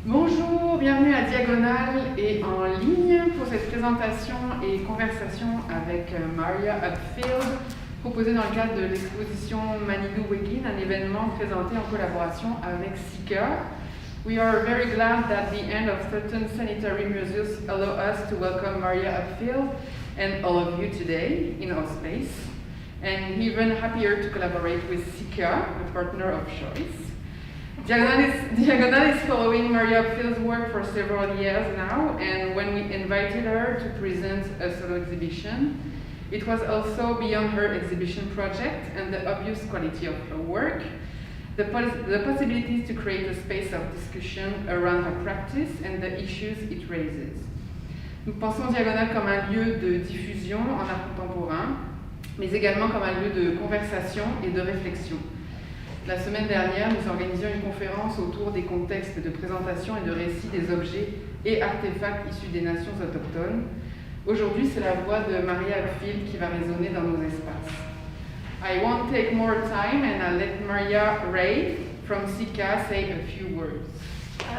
Bonjour, bienvenue à Diagonale et en ligne pour cette présentation et conversation avec Maria Hupfield, proposée dans le cadre de l'exposition Manidoowegin, un événement présenté en collaboration avec Seeker. We are very glad that the end of certain sanitary measures allow us to welcome Maria Hupfield and all of you today in our space, and even happier to collaborate with Seeker, a partner of choice. Diagonale is following Maria Hupfield's work for several years now, and when we invited her to present a solo exhibition, it was also beyond her exhibition project and the obvious quality of her work, the possibilities to create a space of discussion around her practice and the issues it raises. Nous pensons Diagonale comme un lieu de diffusion en art contemporain, mais également comme un lieu de conversation et de réflexion. La semaine dernière, nous organisions une conférence autour des contextes de présentation et de récit des objets et artefacts issus des nations autochtones. Aujourd'hui, c'est la voix de Maria Hupfield qui va résonner dans nos espaces. I won't take more time and I'll let Maria Ray from Sika say a few words.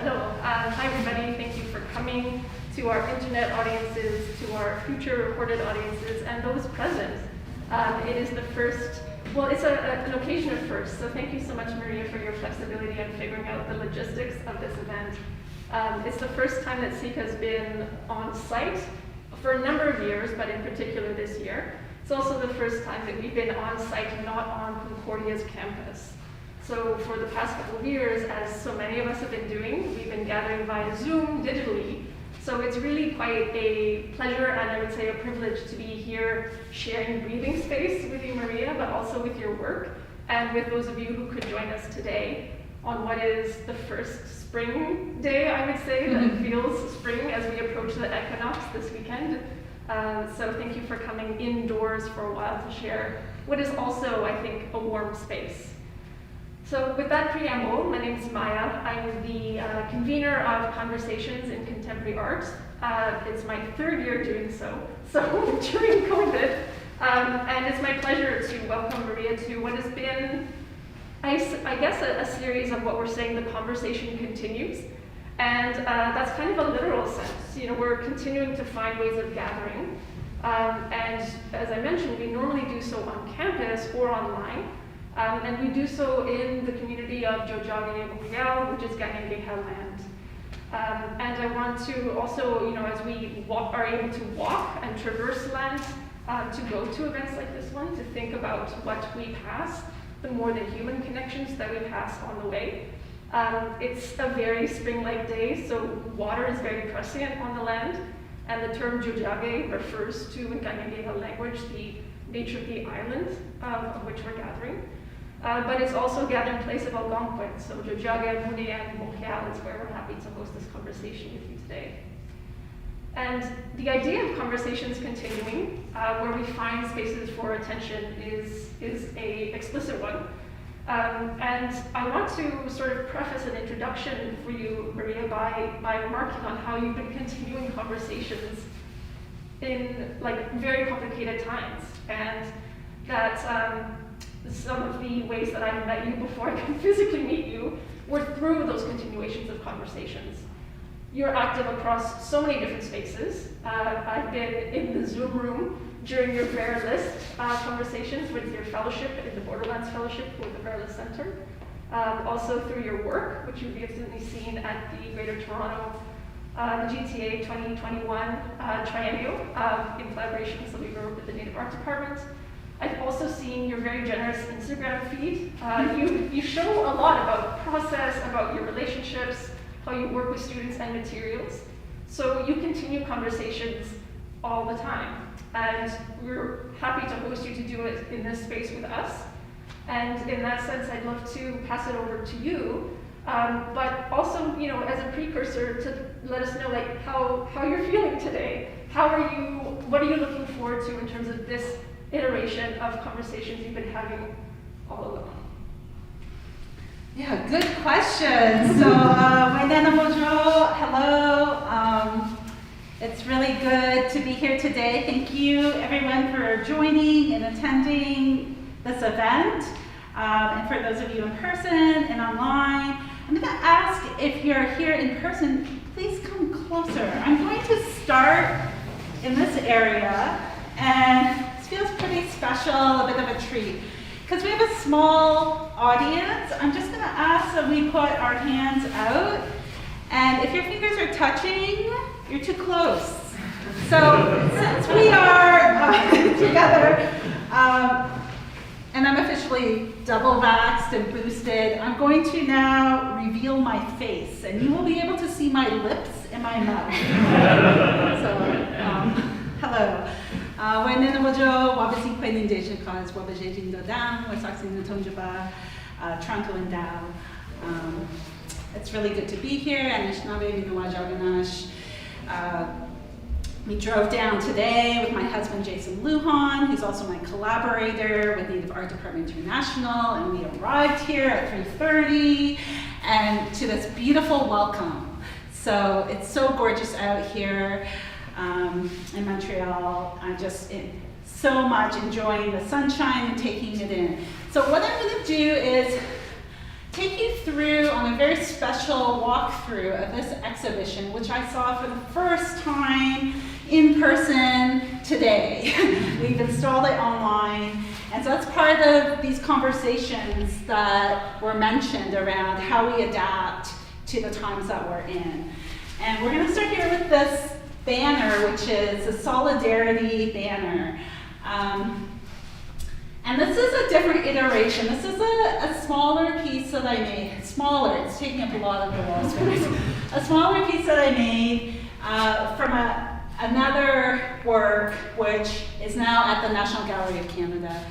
Hello, hi everybody, thank you for coming to our internet audiences, to our future recorded audiences, and those present. It is the first. Well, it's an occasion of first, so thank you so much, Maria, for your flexibility and figuring out the logistics of this event. It's the first time that Seek has been on site for a number of years, but in particular this year. It's also the first time that we've been on site, not on Concordia's campus. So for the past couple of years, as so many of us have been doing, we've been gathering via Zoom digitally. So it's really quite a pleasure and I would say a privilege to be here sharing breathing space with you, Maria, but also with your work and with those of you who could join us today on what is the first spring day, I would say, that feels spring as we approach the equinox this weekend. So thank you for coming indoors for a while to share what is also, I think, a warm space. So with that preamble, my name is Maya. I'm the convener of Conversations in Contemporary Art. It's my third year doing so during COVID. And it's my pleasure to welcome Maria to what has been, I guess, a series of what we're saying, the conversation continues. And that's kind of a literal sense. You know, we're continuing to find ways of gathering. And as I mentioned, we normally do so on campus or online. And we do so in the community of Laurel, which is Gazebo land. And I want to also, you know, as we are able to walk and traverse land, to go to events like this one, to think about what we pass, the more than human connections that we pass on the way. It's a very spring-like day, so water is very prescient on the land, and the term Jojage refers to, in Gazebo language, the nature of the island of which we're gathering. But it's also a gathering place of Algonquin, so Jojage, Muni, and Montreal is where we're happy to host this conversation with you today. And the idea of conversations continuing, where we find spaces for attention, is a explicit one. And I want to sort of preface an introduction for you, Maria, by remarking on how you've been continuing conversations in like very complicated times, and that some of the ways that I met you before I could physically meet you were through those continuations of conversations. You're active across so many different spaces. I've been in the Zoom room during your Verlist conversations with your fellowship in the Borderlands Fellowship with the Verlist Center. Also through your work, which you've recently seen at the Greater Toronto GTA 2021 Triennial in collaboration with Sylvie Rowe with the Native Art Department. I've also seen your very generous Instagram feed. You show a lot about process, about your relationships, how you work with students and materials. So you continue conversations all the time. And we're happy to host you to do it in this space with us. And in that sense, I'd love to pass it over to you. But also, you know, as a precursor to let us know like how you're feeling today. What are you looking forward to in terms of this iteration of conversations you've been having all along? Yeah, good question. So, hello. It's really good to be here today. Thank you, everyone, for joining and attending this event. And for those of you in person and online, I'm going to ask if you're here in person, please come closer. I'm going to start in this area, and this feels pretty special, a bit of a treat. Because we have a small audience, I'm just going to ask that we put our hands out, and if your fingers are touching, you're too close. So since we are together, and I'm officially double vaxxed and boosted, I'm going to now reveal my face, and you will be able to see my lips and my mouth. So, hello. When in the mojo, wabasi quenin deja cause wabajin do down, wasaxin the tonjaba, Toronto and Dow. It's really good to be here, and Nishnave Minawajaganash. We drove down today with my husband Jason Lujan, who's also my collaborator with Native Art Department International, and we arrived here at 3:30 and to this beautiful welcome. So it's so gorgeous out here in Montreal. I'm just so much enjoying the sunshine and taking it in. So what I'm going to do is take you through on a very special walkthrough of this exhibition, which I saw for the first time in person today. We've installed it online, and so that's part of these conversations that were mentioned around how we adapt to the times that we're in. And we're going to start here with this banner, which is a solidarity banner. And this is a different iteration. This is a smaller piece that I made. Smaller, it's taking up a lot of the wall space. A smaller piece that I made from another work, which is now at the National Gallery of Canada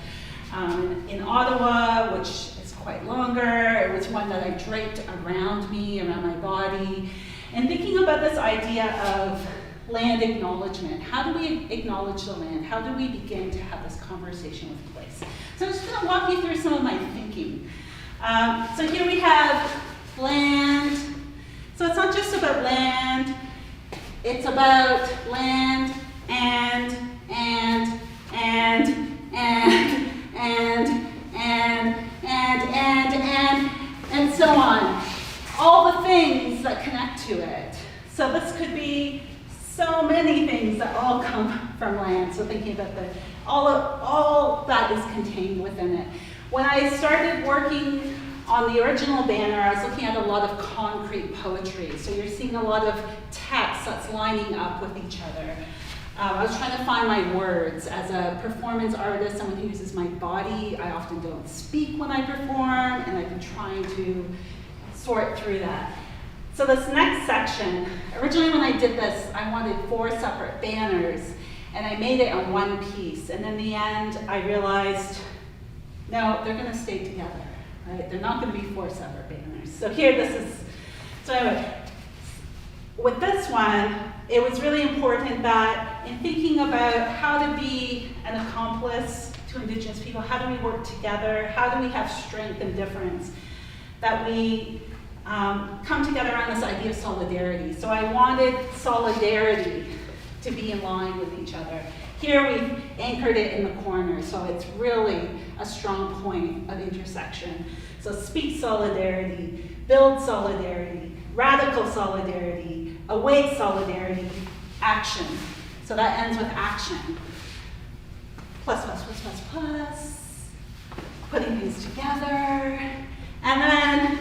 in Ottawa, which is quite longer. It was one that I draped around me, around my body. And thinking about this idea of land acknowledgement. How do we acknowledge the land? How do we begin to have this conversation with place? So I'm just going to walk you through some of my thinking. So here we have land. So it's not just about land. It's about land and so on. All the things that connect to it. So this could be so many things that all come from land. So thinking about all that is contained within it. When I started working on the original banner, I was looking at a lot of concrete poetry. So you're seeing a lot of text that's lining up with each other. I was trying to find my words. As a performance artist, someone who uses my body, I often don't speak when I perform, and I've been trying to sort through that. So this next section, originally when I did this, I wanted 4 separate banners, and I made it on one piece. And in the end, I realized, no, they're going to stay together, right? They're not going to be 4 separate banners. So here, so anyway, with this one, it was really important that in thinking about how to be an accomplice to Indigenous people, how do we work together, how do we have strength and difference, that we come together around this idea of solidarity. So I wanted solidarity to be in line with each other. Here we've anchored it in the corner, so it's really a strong point of intersection. So speak solidarity, build solidarity, radical solidarity, awake solidarity, action. So that ends with action. Plus, putting things together. And then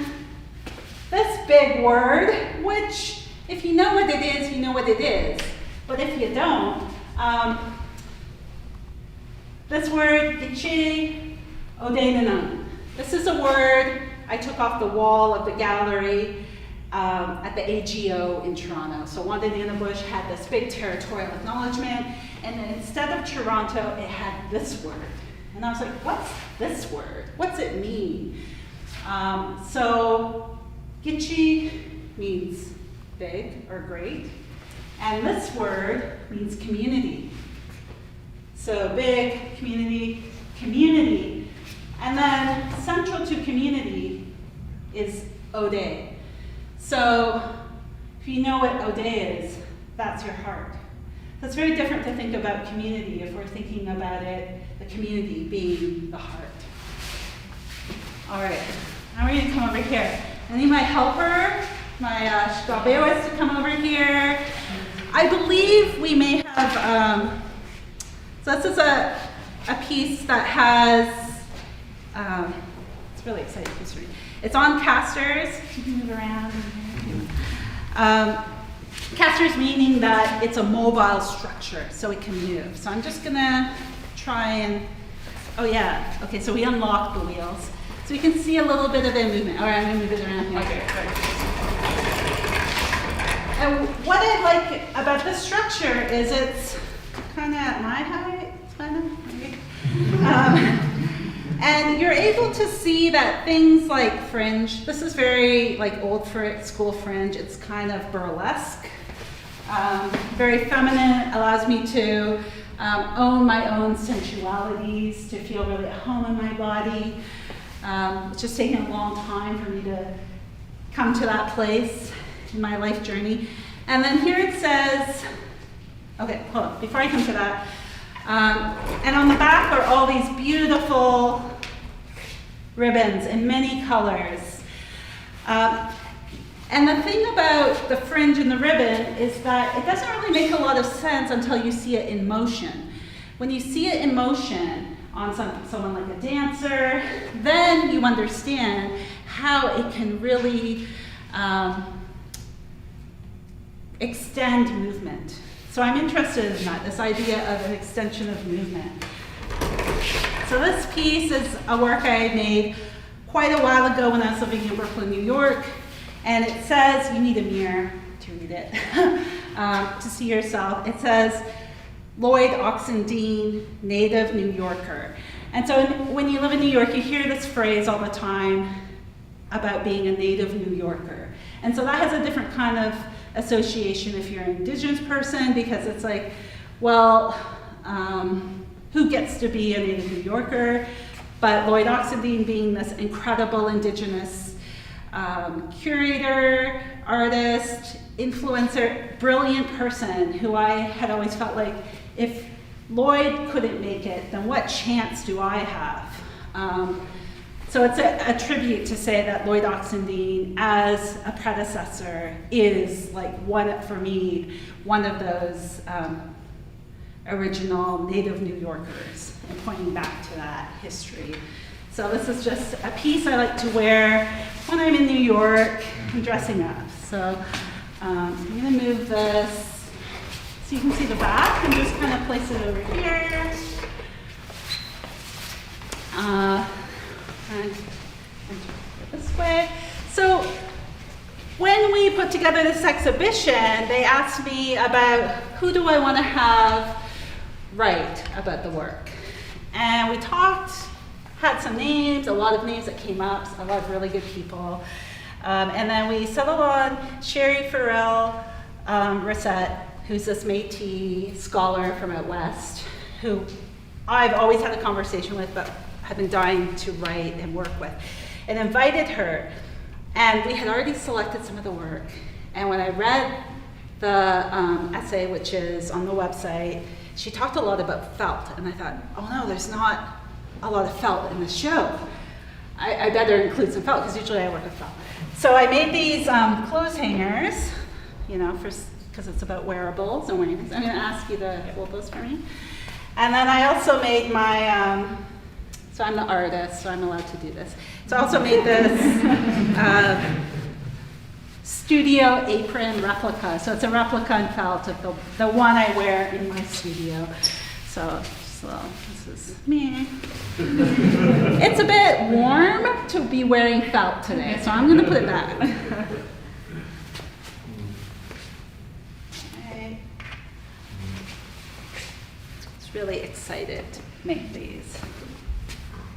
this big word, which if you know what it is, you know what it is. But if you don't, this word, Gichi Odenanun. This is a word I took off the wall of the gallery at the AGO in Toronto. So Wandaninnabush had this big territorial acknowledgement, and then instead of Toronto, it had this word. And I was like, what's this word? What's it mean? So Gichi means big or great, and this word means community. So big, community, community. And then central to community is Ode. So if you know what Ode is, that's your heart. So it's very different to think about community if we're thinking about it, the community being the heart. All right, now we're going to come over here. I need my helper, my strawberries to come over here. I believe we may have, so this is a piece that has, it's really exciting piece for me. It's on casters. You can move around. Casters meaning that it's a mobile structure, so it can move. So I'm just gonna try and, oh yeah, okay, so we unlock the wheels. So you can see a little bit of the movement. All right, I'm gonna move it around here. Okay. And what I like about this structure is it's kind of at my height, kind of, maybe. And you're able to see that things like fringe, this is very like old school fringe, it's kind of burlesque, very feminine, allows me to own my own sensualities, to feel really at home in my body. It's just taken a long time for me to come to that place in my life journey. And then here it says, okay, hold on, before I come to that, and on the back are all these beautiful ribbons in many colors. And the thing about the fringe and the ribbon is that it doesn't really make a lot of sense until you see it in motion. When you see it in motion on someone like a dancer, then you understand how it can really extend movement. So I'm interested in that, this idea of an extension of movement. So this piece is a work I made quite a while ago when I was living in Brooklyn, New York. And it says, you need a mirror to read it, to see yourself. It says, Lloyd Oxendine, native New Yorker. And so when you live in New York, you hear this phrase all the time about being a native New Yorker. And so that has a different kind of association if you're an indigenous person, because it's like, well, who gets to be a native New Yorker? But Lloyd Oxendine being this incredible indigenous curator, artist, influencer, brilliant person who I had always felt like if Lloyd couldn't make it, then what chance do I have? So it's a tribute to say that Lloyd Oxendine, as a predecessor, is like for me, one of those original native New Yorkers, and pointing back to that history. So this is just a piece I like to wear when I'm in New York and dressing up. So I'm gonna move this so you can see the back and just kind of place it over here. And this way. So when we put together this exhibition, they asked me about who do I want to have write about the work. And we talked, had some names, a lot of names that came up, a lot of really good people. And then we settled on Sherry Farrell Rissette, who's this Métis scholar from out west, who I've always had a conversation with, but had been dying to write and work with, and invited her. And we had already selected some of the work. And when I read the essay, which is on the website, she talked a lot about felt. And I thought, oh no, there's not a lot of felt in the show. I better include some felt, because usually I work with felt. So I made these clothes hangers, you know, because it's about wearables and wearing things. I'm gonna ask you to hold those for me. And then I also made my, so I'm the artist, so I'm allowed to do this. So I also made this studio apron replica. So it's a replica in felt of the one I wear in my studio. So this is me. It's a bit warm to be wearing felt today, so I'm gonna put it back. Okay. Just really excited to make these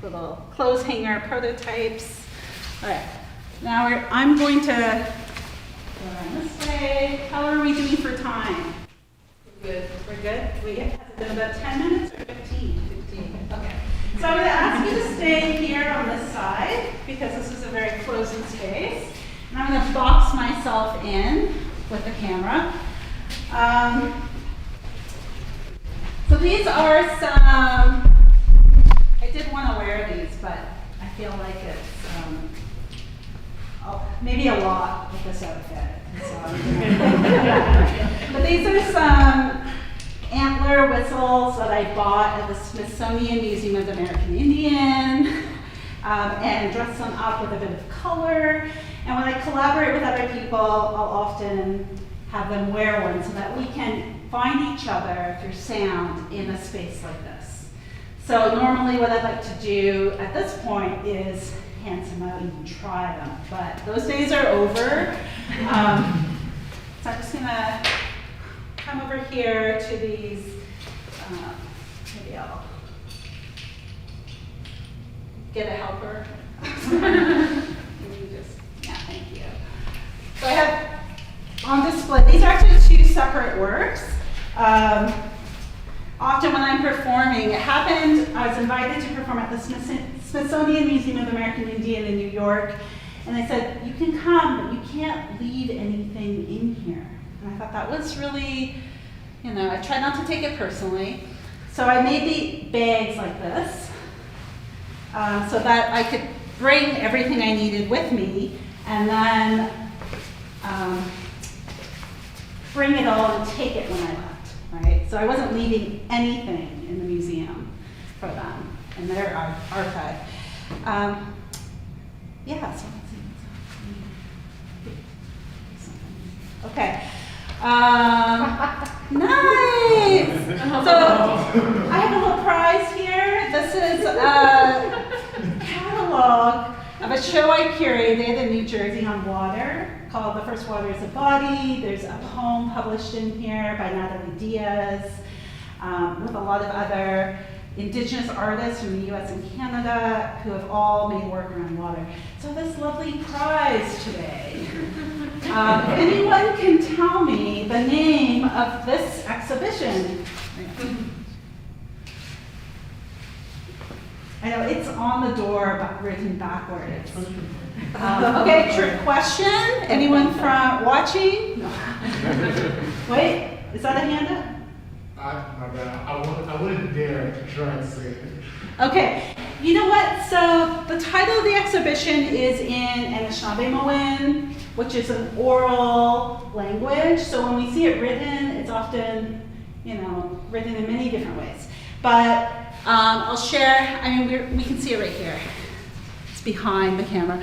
little clothes hanger prototypes. All right, now I'm going to go around this way. How are we doing for time? Good. We're good? We have it been about 10 minutes or 15? 15. Okay. So I'm going to ask you to stay here on this side, because this is a very closing space. And I'm going to box myself in with the camera. So these are some, I did want to wear these, but I feel like it's maybe a lot with this outfit. So, but these are some Antler whistles that I bought at the Smithsonian Museum of the American Indian, and dress them up with a bit of color. And when I collaborate with other people, I'll often have them wear one so that we can find each other through sound in a space like this. So normally what I'd like to do at this point is hand them out and try them, but those days are over. So I'm just gonna come over here to these, maybe I'll get a helper. Yeah, thank you. So I have on display, these are actually two separate works. Often when I'm performing, it happened, I was invited to perform at the Smithsonian Museum of the American Indian in New York, and they said, you can come, but you can't leave anything in here. And I thought that was really, I tried not to take it personally. So I made the bags like this, so that I could bring everything I needed with me, and then bring it all and take it when I left, right? So I wasn't leaving anything in the museum for them in their archive. Yeah, so let's see. Okay. Nice! So I have a little prize here. This is a catalog of a show I curated in New Jersey on water called The First Water is a Body. There's a poem published in here by Natalie Diaz with a lot of other Indigenous artists from the US and Canada who have all made work around water. So this lovely prize today. If anyone can tell me the name of this exhibition. I know it's on the door, but written backwards. Okay, trick question. Anyone from watching? No. Wait, is that a hand up? My bad. I wouldn't dare try and say it. Okay, you know what? So the title of the exhibition is in Anishinaabe, which is an oral language. So when we see it written, it's often, written in many different ways. But I'll share. We can see it right here. It's behind the camera.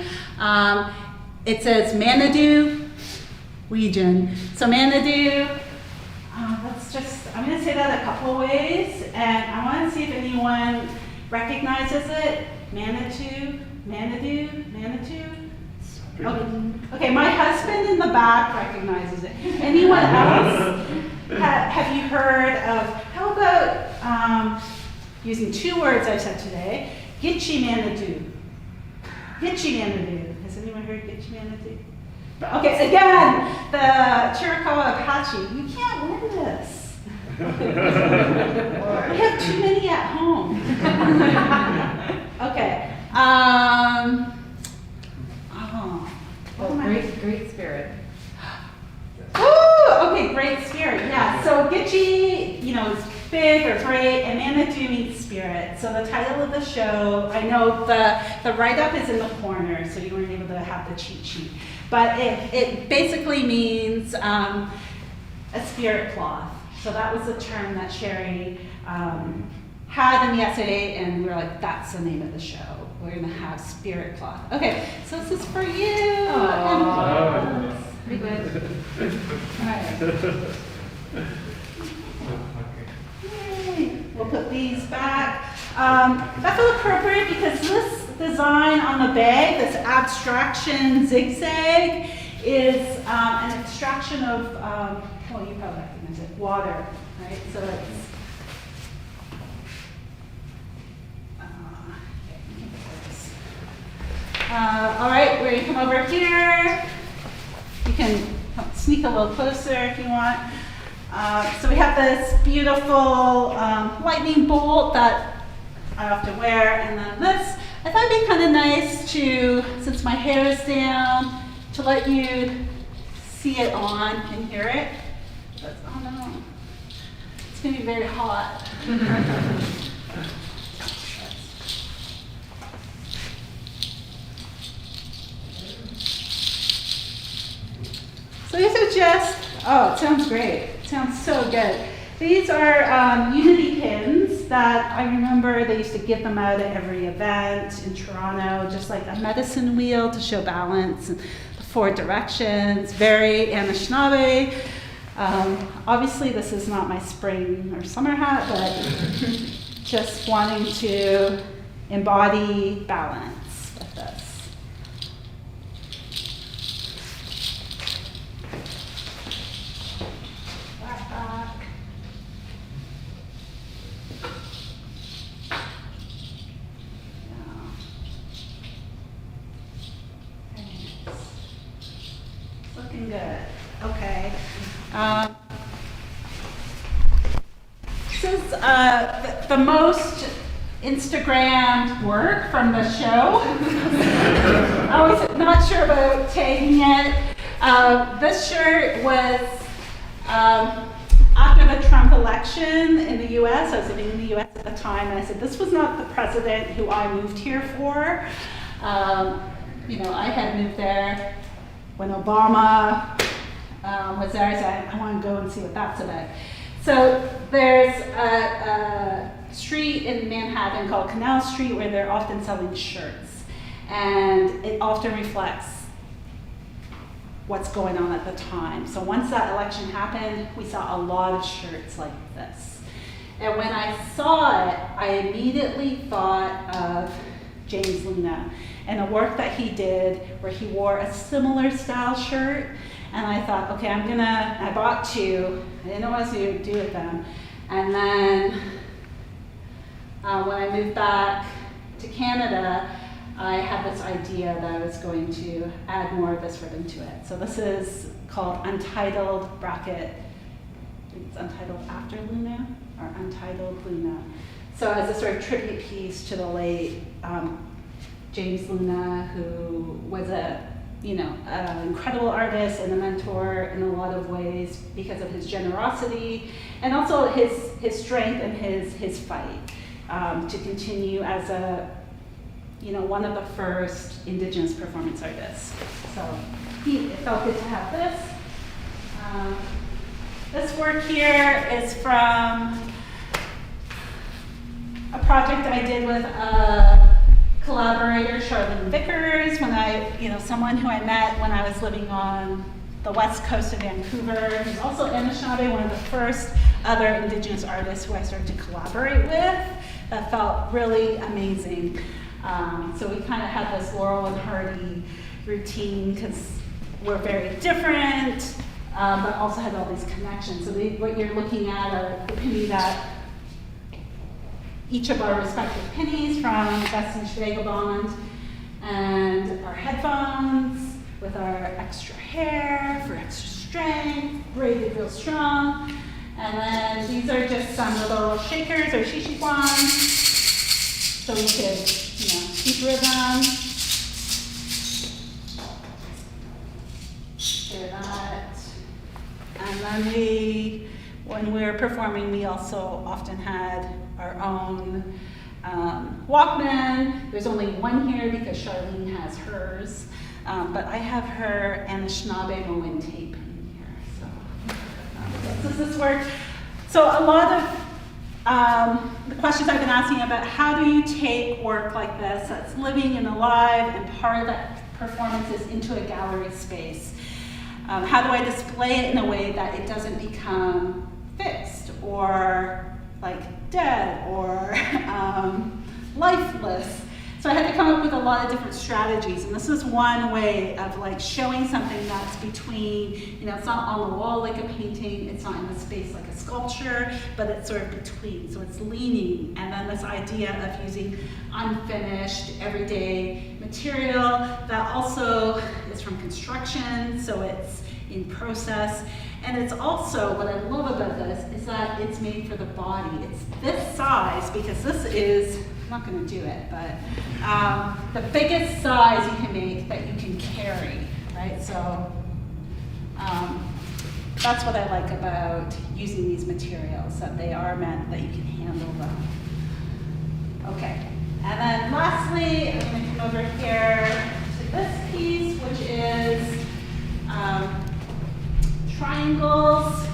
It says Manidoowegin. So Manidow. I'm going to say that a couple of ways, and I want to see if anyone recognizes it. Manitou. Okay, my husband in the back recognizes it. Anyone else? Have you heard of, how about using two words I said today? Gitchi Manitou. Has anyone heard Gitchi Manitou? Okay, again, the Chiricahua Apache. You can't win this. We have too many at home. Okay. Great spirit. Ooh, okay, great spirit. Yeah. So Gitchi, is big or great, and Manitou means spirit. So the title of the show, I know the write-up is in the corner, so you weren't able to have the cheat sheet. But it basically means a spirit cloth. So that was the term that Sherry had in the essay, and we were like, that's the name of the show. We're going to have spirit cloth. Okay, so this is for you. Very good. All right. Yay. We'll put these back. That felt appropriate because this design on the bag, this abstraction zigzag, is an abstraction of, you probably recognize it, water, right? So it's, all right, we're gonna come over here. You can sneak a little closer if you want. So we have this beautiful lightning bolt that I often wear, and then this. I thought it'd be kind of nice to, since my hair is down, to let you see it on and hear it. But, oh no, it's gonna be very hot. So these are just, oh, it sounds great. It sounds so good. These are Unity pins that I remember they used to give them out at every event in Toronto, just like a medicine wheel to show balance, and the 4 directions, very Anishinaabe. Obviously this is not my spring or summer hat, but just wanting to embody balance with this. Back. Looking good. Okay. This is the most Instagrammed work from the show. I was not sure about tagging it. This shirt was after the Trump election in the US. I was living in the US at the time, and I said, this was not the president who I moved here for. I had moved there when Obama was there, so I want to go and see what that's about. So there's a street in Manhattan called Canal Street where they're often selling shirts, and it often reflects what's going on at the time. So once that election happened, we saw a lot of shirts like this. And when I saw it, I immediately thought of James Luna and a work that he did where he wore a similar style shirt. And I thought, okay, I bought 2. I didn't know what I was going to do with them. And then when I moved back to Canada, I had this idea that I was going to add more of this ribbon to it. So this is called Untitled bracket. I think it's Untitled After Luna or Untitled Luna. So as a sort of tribute piece to the late James Luna, who was an incredible artist and a mentor in a lot of ways because of his generosity and also his strength and his fight to continue as one of the first Indigenous performance artists. So it felt good to have this. This work here is from a project I did with collaborator Charlene Vickers, someone who I met when I was living on the west coast of Vancouver. He's also Anishinaabe, one of the first other Indigenous artists who I started to collaborate with. That felt really amazing. So we kind of had this Laurel and Hearty routine because we're very different, but also had all these connections. So what you're looking at are the penny that each of our respective pennies from Vestige Vagabond, and our headphones with our extra hair for extra strength, braided real strong. And then these are just some little shakers or shishiguans, so we could, keep rhythm. Share that. And then when we were performing, we also often had our own Walkman. There's only one here because Charlene has hers, but I have her Anishinaabe Moen tape in here. So does this work? So a lot of the questions I've been asking about how do you take work like this that's living and alive and part of that performance is into a gallery space. How do I display it in a way that it doesn't become fixed or dead or lifeless? So I had to come up with a lot of different strategies, and this is one way of showing something that's between, it's not on the wall like a painting, it's not in the space like a sculpture, but it's sort of between, so it's leaning. And then this idea of using unfinished, everyday material that also is from construction, so it's in process. And it's also, what I love about this is that it's made for the body. It's this size, because this is, I'm not gonna do it, but the biggest size you can make that you can carry, right? So that's what I like about using these materials, that they are meant that you can handle them. Okay, and then lastly, I'm gonna come over here to this piece, which is triangles.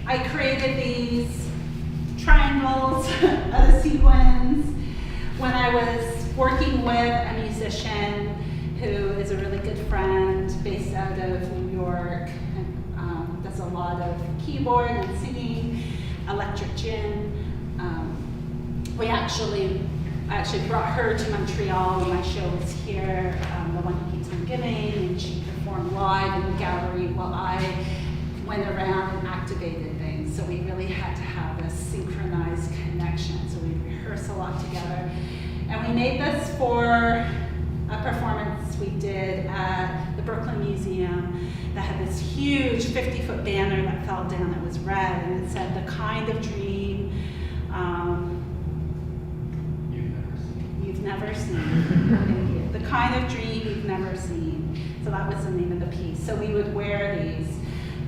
I created these triangles out of sequins when I was working with a musician who is a really good friend based out of New York, and does a lot of keyboard and singing, electric gin. I actually brought her to Montreal when my show was here, the one who keeps on giving, and she performed live in the gallery while I went around and activated things. So we really had to have a synchronized connection. So we rehearsed a lot together. And we made this for a performance we did at the Brooklyn Museum that had this huge 50-foot banner that fell down that was red, and it said, "The kind of dream you've never seen." Thank you. The kind of dream you've never seen. So that was the name of the piece. So we would wear these.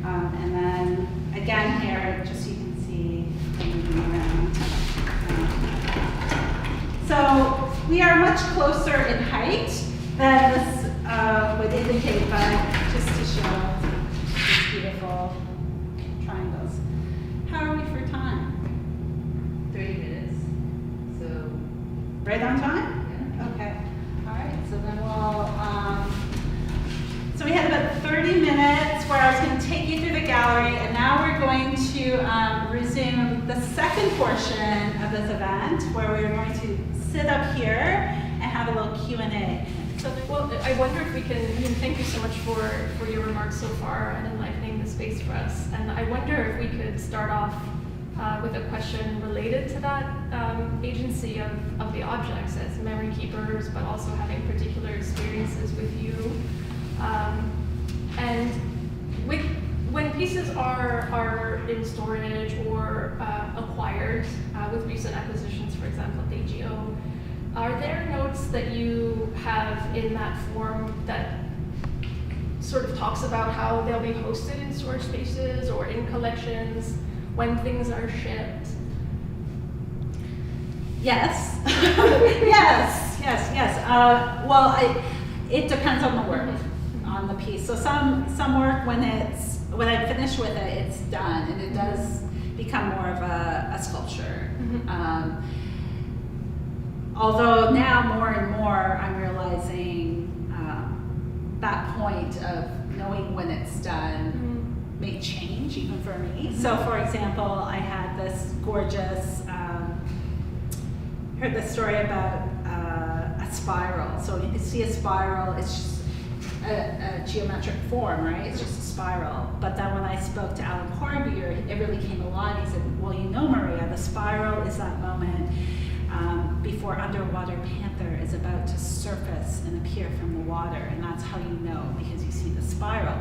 And then again here, just so you can see, moving around. So we are much closer in height than this would indicate, but just to show these beautiful triangles. How are we for time? 30 minutes. So, Right on time? yeah. Okay. All right. So then we'll. So we had about 30 minutes where I was going to take you through the gallery, and now we're going to resume the second portion of this event, where we're going to sit up here and have a little Q&A. So, well, I wonder if we can, thank you so much for your remarks so far and enlightening the space for us. And I wonder if we could start off with a question related to that agency of the objects as memory keepers, but also having particular experiences with you. And when pieces are in storage or acquired with recent acquisitions, for example, at AGO, are there notes that you have in that form that sort of talks about how they'll be hosted in storage spaces or in collections when things are shipped? Yes. yes. Well, it depends on the work, on the piece. So some work, when I finish with it, it's done, and it does become more of a sculpture. Mm-hmm. Although now more and more I'm realizing that point of knowing when it's done may change even for me. Mm-hmm. So for example, I had this gorgeous, heard this story about a spiral. So you can see a spiral, it's just a geometric form, right? It's just a spiral. But then when I spoke to Alan Corbier, it really came alive. He said, well, you know, Maria, the spiral is that moment before underwater panther is about to surface and appear from the water, and that's how you know, because you see the spiral.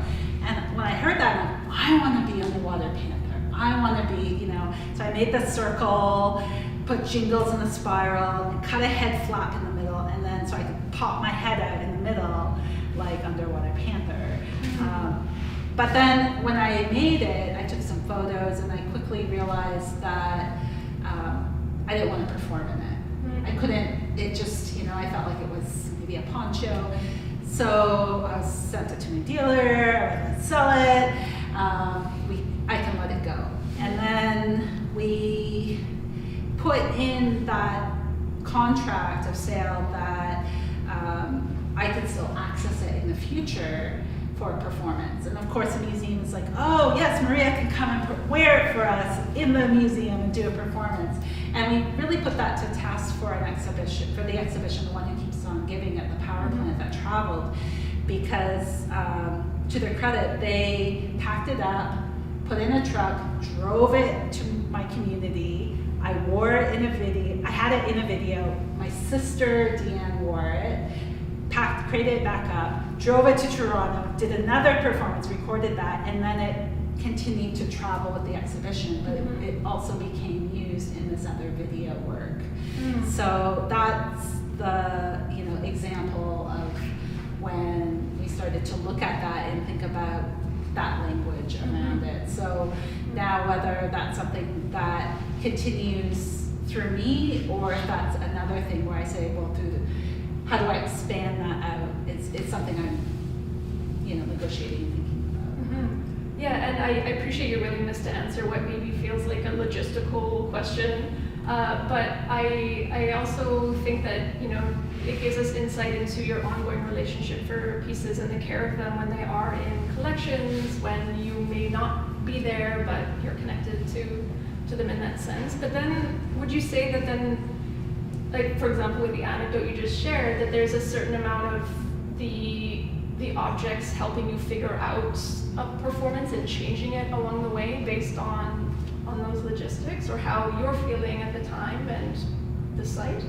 And when I heard that, I'm like, I want to be underwater panther. I want to be, so I made the circle, put jingles in the spiral, cut a head flap in the middle, and then so I could pop my head out in the middle like underwater panther. But then when I made it, I took some photos, and I quickly realized that I didn't want to perform in it. I couldn't, it just, I felt like it was maybe a poncho. So I sent it to my dealer, I was going to sell it, I can let it go. And then we put in that contract of sale that I could still access it in the future for performance. And of course the museum is like, oh yes, Maria can come and wear it for us in the museum and do a performance. And we really put that to task for an exhibition, the one who keeps on giving at the power plant that traveled, because to their credit, they packed it up, put it in a truck, drove it to my community. I wore it in a video, I had it in a video. My sister Deanne wore it, created it back up, drove it to Toronto, did another performance, recorded that, and then it continued to travel with the exhibition, but it also became used in this other video work. So that's the example of when we started to look at that and think about that language around it. So now whether that's something that continues through me, or if that's another thing where I say, well, how do I expand that out? It's something I'm negotiating and thinking I appreciate your willingness to answer what maybe feels like a logistical question. But I also think that, you know, it gives us insight into your ongoing relationship for pieces and the care of them when they are in collections, when you may not be there, but you're connected to them in that sense. But then, would you say that then, like, for example, with the anecdote you just shared, that there's a certain amount of the objects helping you figure out a performance and changing it along the way based on those logistics, or how you're feeling at the time and the site?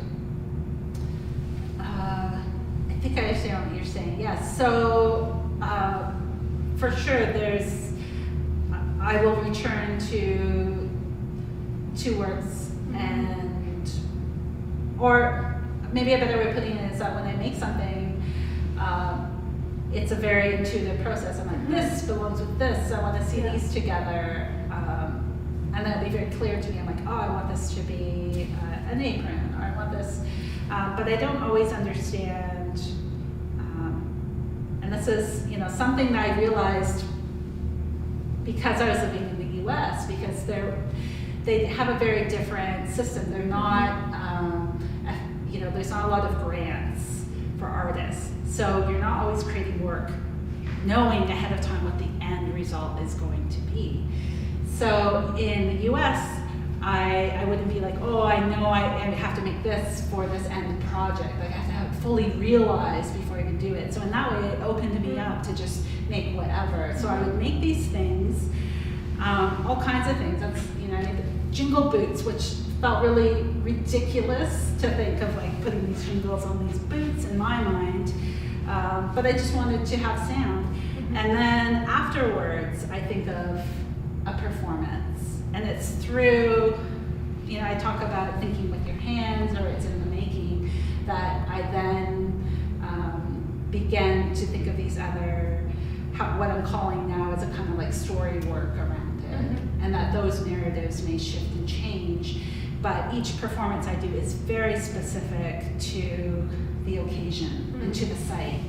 I think I understand what you're saying. Yes. So for sure, I will return to works, and or maybe a better way of putting it is that when I make something, it's a very intuitive process. I'm like, this belongs with this. I want to see these together. And that'll be very clear to me. I'm like, oh, I want this to be an apron, or I want this. But I don't always understand. And this is, you know, something that I realized because I was living in the U.S. Because they have a very different system. They're not, you know, there's not a lot of grants for artists. So you're not always creating work knowing ahead of time what the end result is going to be. So in the US, I wouldn't be like, oh, I know I have to make this for this end project. Like, I have to have it fully realized before I can do it. So in that way, it opened me up to just make whatever. So I would make these things, all kinds of things. That's, you know, I made the jingle boots, which felt really ridiculous to think of, like, putting these jingles on these boots in my mind. But I just wanted to have sound. And then afterwards, I think of a performance, and it's through, you know, I talk about thinking with your hands, or it's in the making, that I then began to think of these other, what I'm calling now is a kind of like story work around it, and that those narratives may shift and change, but each performance I do is very specific to the occasion and to the site,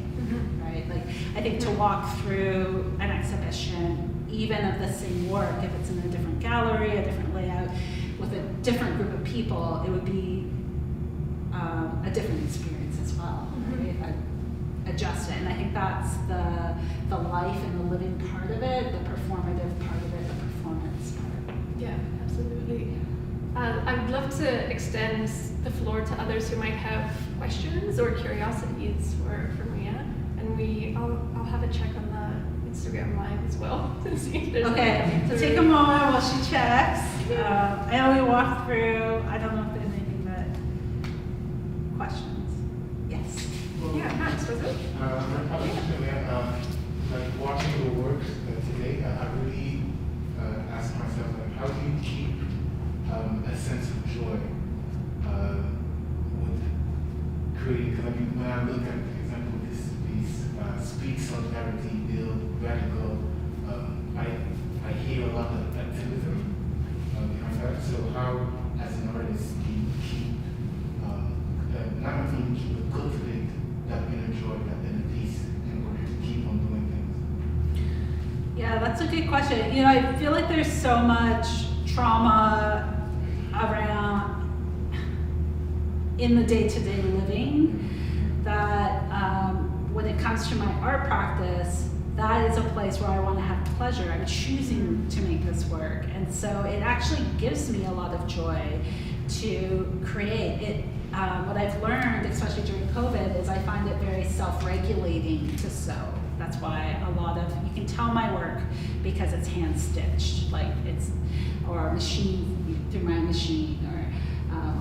right? Like, I think to walk through an exhibition, even of the same work, if it's in a different gallery, a different layout, with a different group of people, it would be a different experience as well. Right? I adjust it, and I think that's the life and the living part of it, the performative part of it, the performance part. Yeah, absolutely. I would love to extend the floor to others who might have questions or curiosities for Maria, and I'll have a check on the Instagram Live as well to see if there's okay, so take a moment while she checks. I only walk through, I don't know if there's anything but questions. Yes. Well, Yeah, nice, was it? Like watching your work today, I really asked myself, like, how do you keep a sense of joy with creating? Because I mean, when I look at, for example, these speak solidarity, build radical, I hear a lot of activism behind that. So how, as an artist, do you keep, not only keep but cultivate that inner joy, that inner peace, in order to keep on doing things? Yeah, that's a good question. You know, I feel like there's so much trauma around in the day-to-day living that when it comes to my art practice, that is a place where I want to have pleasure. I'm choosing to make this work, and so it actually gives me a lot of joy to create it. What I've learned, especially during COVID, is I find it very self-regulating to sew. That's why you can tell my work because it's hand stitched, like it's, or machine, through my machine,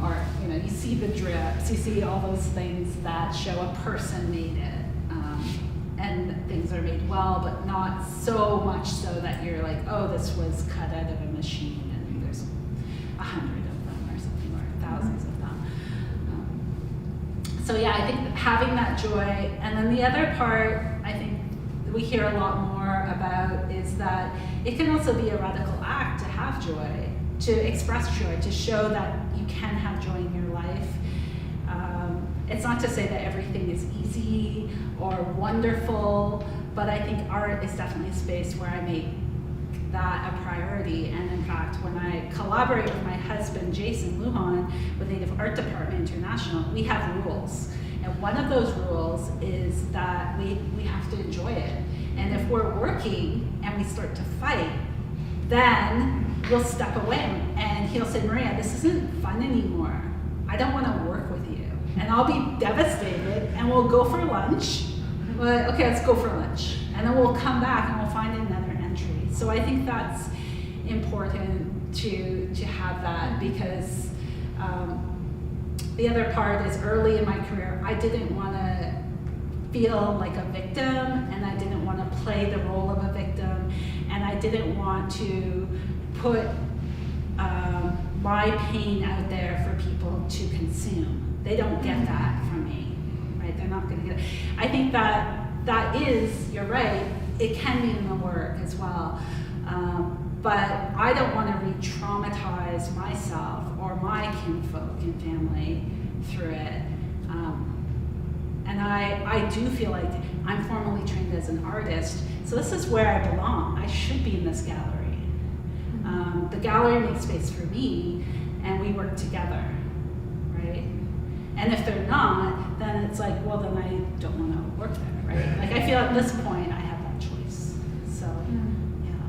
or you know, you see the drips, you see all those things that show a person made it. And things are made well, but not so much so that you're like, oh, this was cut out of a machine and there's 100 of them or something, or thousands of them. So yeah, I think having that joy, and then the other part I think we hear a lot more about is that it can also be a radical act to have joy, to express joy, to show that you can have joy in your life. It's not to say that everything is easy or wonderful, but I think art is definitely a space where I make that a priority. And in fact, when I collaborate with my husband, Jason Lujan, with Native Art Department International, we have rules. And one of those rules is that we have to enjoy it. And if we're working and we start to fight, then we'll step away and he'll say, Maria, this isn't fun anymore. I don't want to work with you. And I'll be devastated and we'll go for lunch. Well, okay, let's go for lunch. And then we'll come back and we'll find another entry. So I think that's important to have that, because the other part is early in my career, I didn't want to feel like a victim, and I didn't want to play the role of a victim, and I didn't want to put my pain out there for people to consume. They don't get that from me, right? They're not going to get it. I think that is, you're right, it can be in the work as well. But I don't want to re-traumatize myself or my kinfolk and family through it. And I do feel like I'm formally trained as an artist, so this is where I belong. I should be in this gallery. The gallery makes space for me, and we work together, right? And if they're not, then it's like, well, then I don't want to work there, right? Like, I feel at this point I have that choice. So, yeah.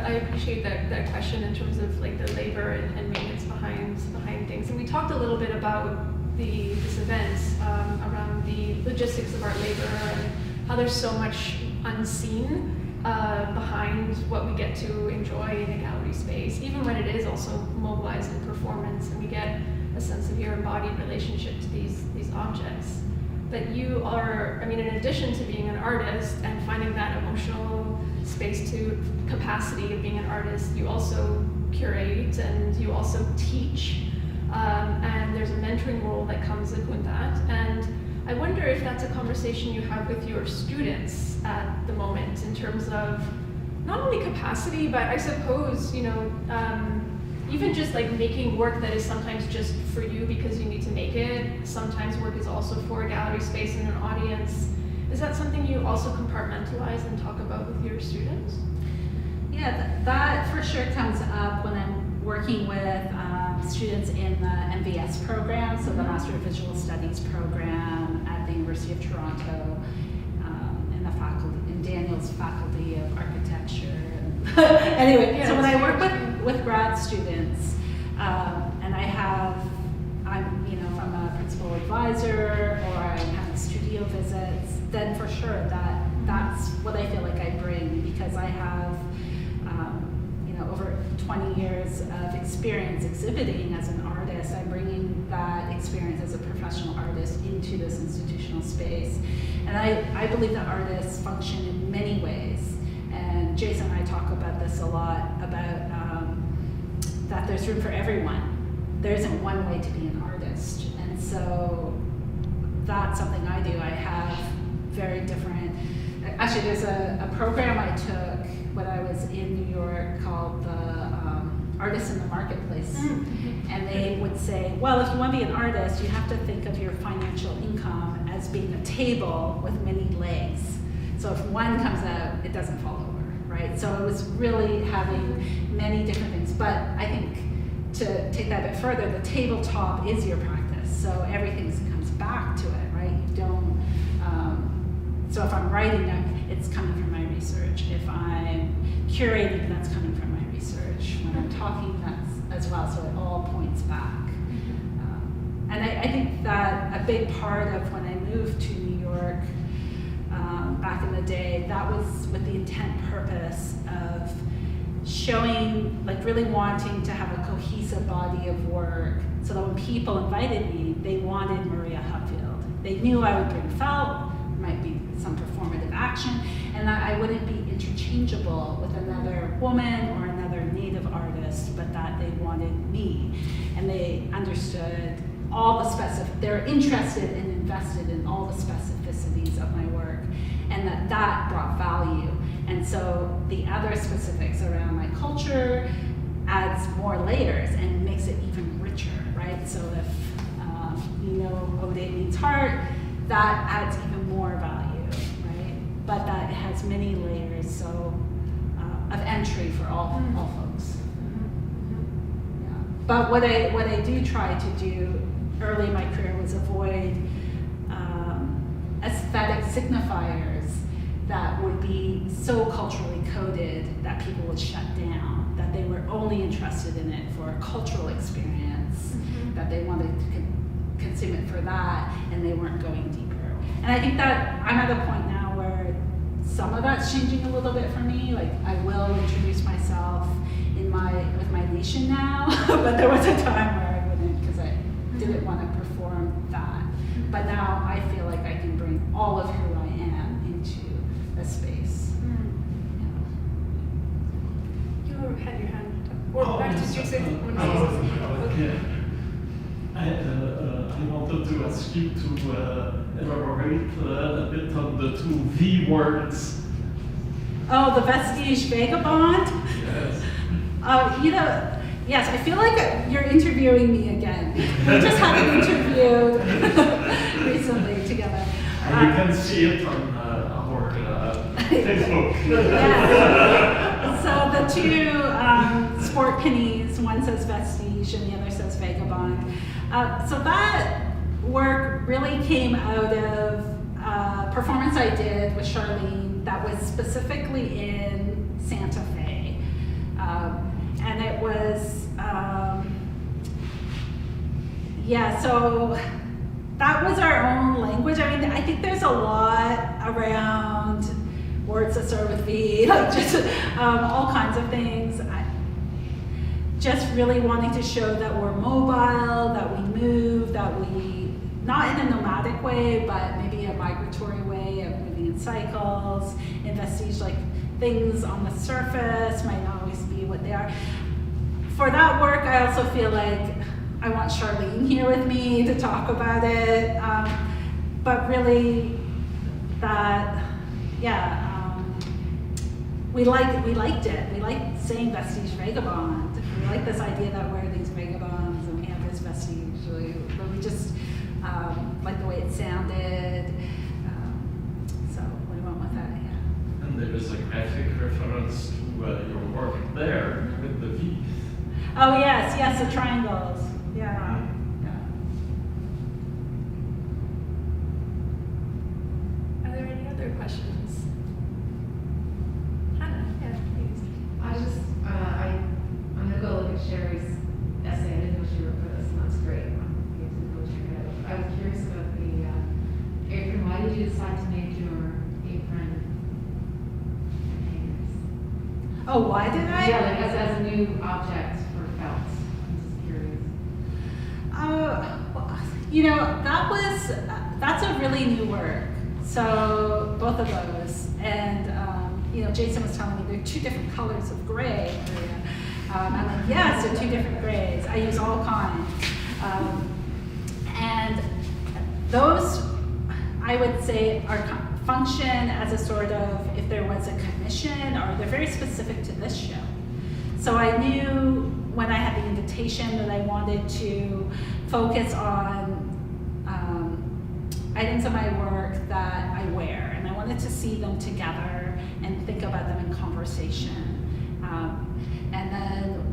I appreciate that question in terms of like the labor and maintenance behind things. And we talked a little bit about this event around the logistics of our labor and how there's so much unseen behind what we get to enjoy in a gallery space, even when it is also mobilized in performance and we get a sense of your embodied relationship to these objects. But you are, I mean, in addition to being an artist and finding that emotional space to capacity of being an artist, you also curate and you also teach. And there's a mentoring role that comes with that. And I wonder if that's a conversation you have with your students at the moment in terms of not only capacity, but I suppose, even just like making work that is sometimes just for you because you need to make it. Sometimes work is also for a gallery space and an audience. Is that something you also compartmentalize and talk about with your students? Yeah, that for sure comes up when I'm working with students in the MVS program, so the Master of Visual Studies program at the University of Toronto, in Daniel's Faculty of Architecture. Anyway, yeah, so when I work with grad students, and I'm if I'm a principal advisor or I'm having studio visits, then for sure that's what I feel like I bring, because I have over 20 years of experience exhibiting as an artist. I'm bringing that experience as a professional artist into this institutional space. And I believe that artists function in many ways. And Jason and I talk about this a lot, about that there's room for everyone. There isn't one way to be an artist. And so that's something I do. I have very different, actually there's a program I took when I was in New York called the Artists in the Marketplace. Mm-hmm. And they would say, well, if you want to be an artist, you have to think of your financial income as being a table with many legs. So if one comes out, it doesn't fall over, right? So it was really having many different things. But I think to take that a bit further, the tabletop is your practice. So everything comes back to it, right? You don't, so if I'm writing, it's coming from my research. If I'm curating, that's coming from my research. When I'm talking, that's as well. So it all points back. And I think that a big part of when I moved to New York back in the day, that was with the intent purpose of showing, like really wanting to have a cohesive body of work, so that when people invited me, they wanted Maria Hupfield. They knew I would bring felt, might be some performative action, and that I wouldn't be interchangeable with another woman or another Native artist, but that they wanted me. And they understood all the they're interested and invested in all the specificities of my work, and that brought value. And so the other specifics around my culture adds more layers and makes it even richer, right? So if Ode means heart, that adds even more value, right? but that it has many layers, so of entry for all folks. Yeah. But what I do try to do early in my career was avoid aesthetic signifiers that would be so culturally coded that people would shut down, that they were only interested in it for a cultural experience, that they wanted to consume it for that, and they weren't going deeper. And I think that I'm at a point now where some of that's changing a little bit for me. Like, I will introduce myself with my nation now, but there was a time where I wouldn't, because I didn't want to perform that. But now I feel like I can bring all of who I am into a space. You had your hand up. Or back to Jason. I wanted to ask you to elaborate a bit on the two V words. Oh, the vestige vagabond? Yes. Yes, I feel like you're interviewing me again. We just had an interview recently together. And you can see it on our Facebook. Yeah. So the two sport pennies, one says vestige and the other says vagabond. So that work really came out of a performance I did with Charlene that was specifically in Santa Fe. And it was, so that was our own language. I mean, I think there's a lot around words that start with V, like just all kinds of things. Just really wanting to show that we're mobile, that we move, that we, not in a nomadic way, but maybe a migratory way of moving in cycles. In vestige, like things on the surface might not always be what they are. For that work, I also feel like I want Charlene here with me to talk about it. But really, that, we liked it. We liked saying vestige vagabond. We like this idea that we're these vagabonds and we have this vestige. We just like the way it sounded. So we went with that, yeah. And there is a graphic reference to your work there with the V. Oh yes, the triangles. Yeah. Are there any other questions? Hannah, yeah, please. I'm gonna go look at Sherry's essay. I didn't know she wrote for this, and that's great. I'm going to go check it out. I was curious about the apron. Why did you decide to make your apron hangers? Oh, why did I? Yeah, like as a new object for felt. I'm just curious. That's a really new work. So both of those, and Jason was telling me there are two different colors of gray. I'm like, yes, there are two different grays. I use all kinds, and those I would say function as a sort of, if there was a commission, or they're very specific to this show. So I knew when I had the invitation that I wanted to focus on items of my work that I wear, and I wanted to see them together and think about them in conversation. And then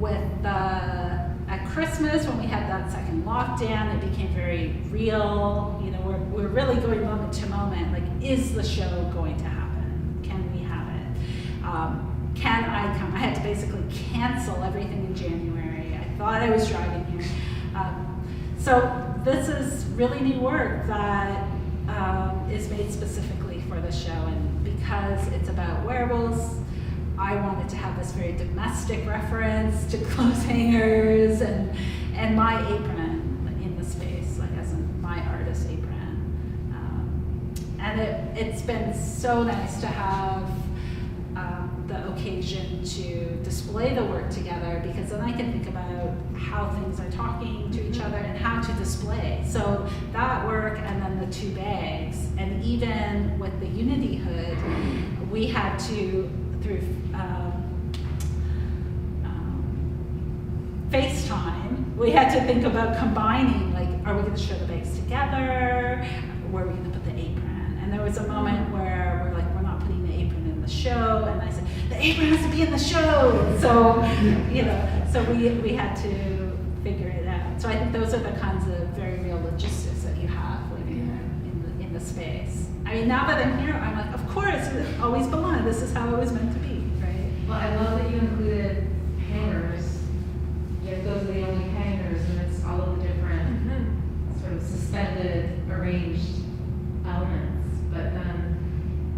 at Christmas, when we had that second lockdown, it became very real. We're really going moment to moment. Like, is the show going to happen? Can we have it? Can I come? I had to basically cancel everything in January. I thought I was driving here. So this is really new work that is made specifically for the show, and because it's about wearables, I wanted to have this very domestic reference to clothes hangers and my apron in the space, like as in my artist apron. And it's been so nice to have the occasion to display the work together, because then I can think about how things are talking to each other and how to display. So that work, and then the two bags, and even with the Unity hood, we had to, through FaceTime, we had to think about combining, like, are we going to show the bags together? Where are we going to put the apron? And there was a moment where we're like, we're not putting the show, and I said, the apron has to be in the show. So, so we had to figure it out. So I think those are the kinds of very real logistics that you have living in the space. I mean, now that I'm here, I'm like, of course, it always belonged. This is how it was meant to be, right? Well, I love that you included hangers. Yet those are the only hangers, and it's all of the different sort of suspended, arranged elements. But then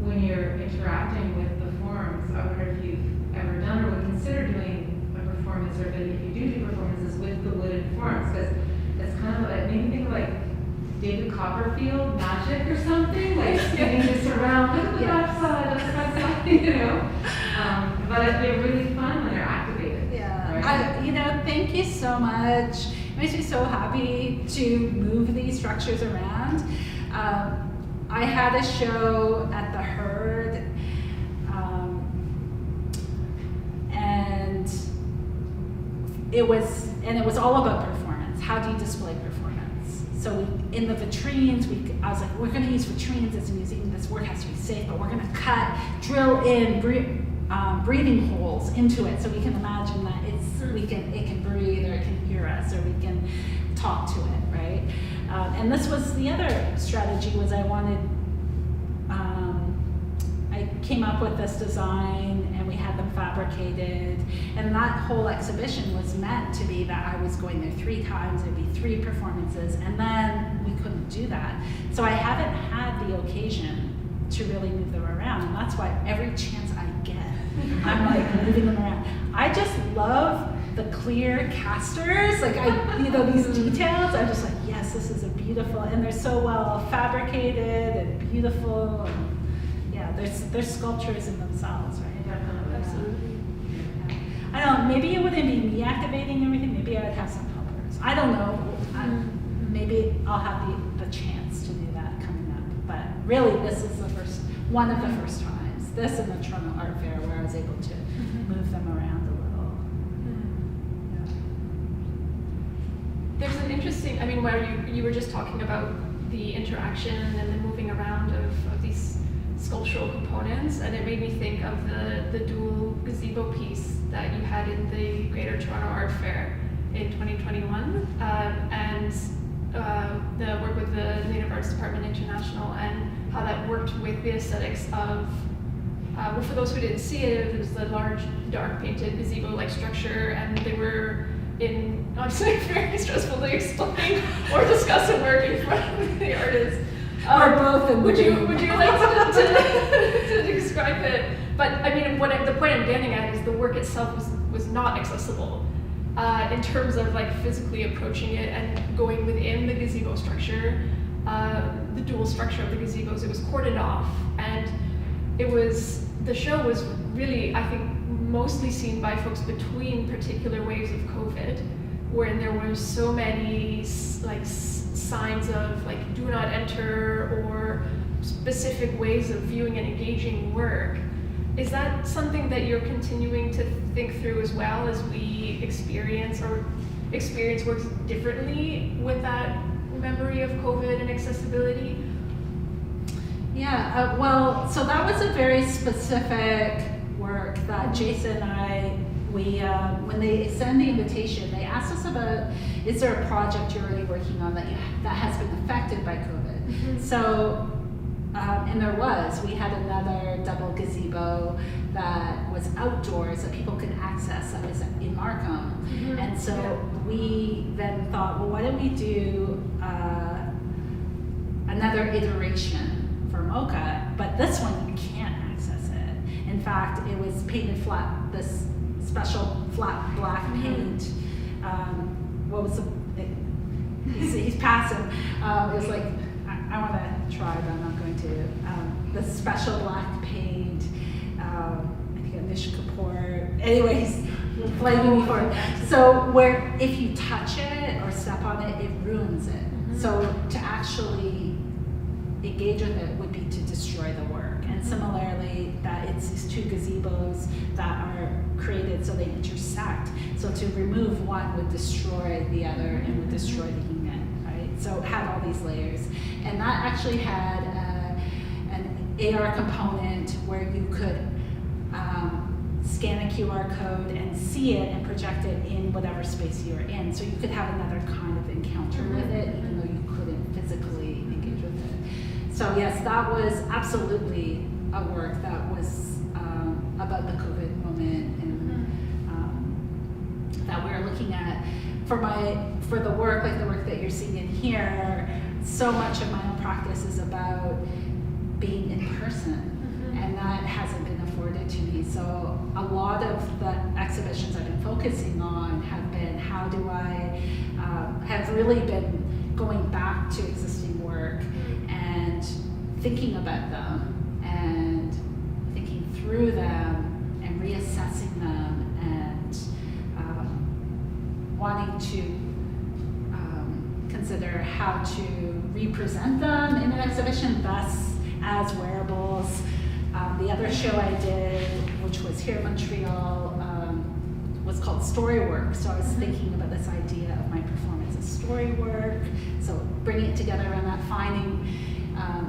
when you're interacting with the forms, I wonder if you've ever done or would consider doing a performance, or if you do performances with the wooden forms, because it's kind of like, it made me think of like David Copperfield magic or something, like spinning this around, look at the backside, look at the backside, but they're really fun when they're activated. Yeah, right? Thank you so much. It makes me so happy to move these structures around. I had a show at the Herd, and it was all about performance. How do you display performance? So in the vitrines, I was like, we're going to use vitrines as a museum. This work has to be safe, but we're going to drill in breathing holes into it, so we can imagine that it can breathe, or it can hear us, or we can talk to it, right? And this was the other strategy. Was I came up with this design, and we had them fabricated, and that whole exhibition was meant to be that I was going there 3 times, there'd be 3 performances, and then we couldn't do that. So I haven't had the occasion to really move them around, and that's why every chance I get, I'm like moving them around. I just love the clear casters, like these details. I'm just like, yes, this is a beautiful, and they're so well fabricated and beautiful. And yeah, they're sculptures in themselves, right? Definitely. Absolutely. Yeah. I don't know, maybe it wouldn't be me activating everything, maybe I would have some helpers. I don't know. Maybe I'll have the chance to do that coming up. But really, this is one of the first times. This and the Toronto Art Fair, where I was able to move them around a little. There's an interesting, where you were just talking about the interaction and the moving around of these sculptural components, and it made me think of the dual gazebo piece that you had in the Greater Toronto Art Fair in 2021, and the work with the Native Arts Department International, and how that worked with the aesthetics of, well, for those who didn't see it, it was the large dark painted gazebo-like structure, and they were in, honestly, very stressful to explain or discuss and work in front of the artists. Or both. Would you like to describe it? But the point I'm getting at is the work itself was not accessible in terms of like physically approaching it and going within the gazebo structure, the dual structure of the gazebos. It was cordoned off, and the show was really, I think, mostly seen by folks between particular waves of COVID, where there were so many like signs of like do not enter or specific ways of viewing and engaging work. Is that something that you're continuing to think through as well as we experience works differently with that memory of COVID and accessibility? Yeah, well, so that was a very specific work that Jason and I, when they send the invitation, they asked us about, is there a project you're already working on that has been affected by COVID? So, and there was. We had another double gazebo that was outdoors that people could access that was in Markham. And so we then thought, well, why don't we do another iteration for MoCA, but this one you can't access it. In fact, it was painted flat, this special flat black paint. What was he's passive. It was like, I want to try, but I'm not going to. The special black paint, I think Anish Kapoor, anyways, flaming before. So where if you touch it or step on it, it ruins it. So to actually engage with it would be to destroy the work. And similarly, that it's these 2 gazebos that are created so they intersect. So to remove one would destroy the other and would destroy the human, right? So it had all these layers. And that actually had an AR component where you could scan a QR code and see it and project it in whatever space you're in. So you could have another kind of encounter with it, even though you couldn't physically engage with it. So yes, that was absolutely a work that was about the COVID moment, and that we were looking at for the work, like the work that you're seeing in here. So much of my own practice is about being in person, and that hasn't been afforded to me. So a lot of the exhibitions I've been focusing on have been how do I have really been going back to existing work and thinking about them and thinking through them and reassessing them and wanting to consider how to represent them in an exhibition, thus as wearables. The other show I did, which was here in Montreal, was called Storywork. So I was thinking about this idea of my performance as story work. So bringing it together around that,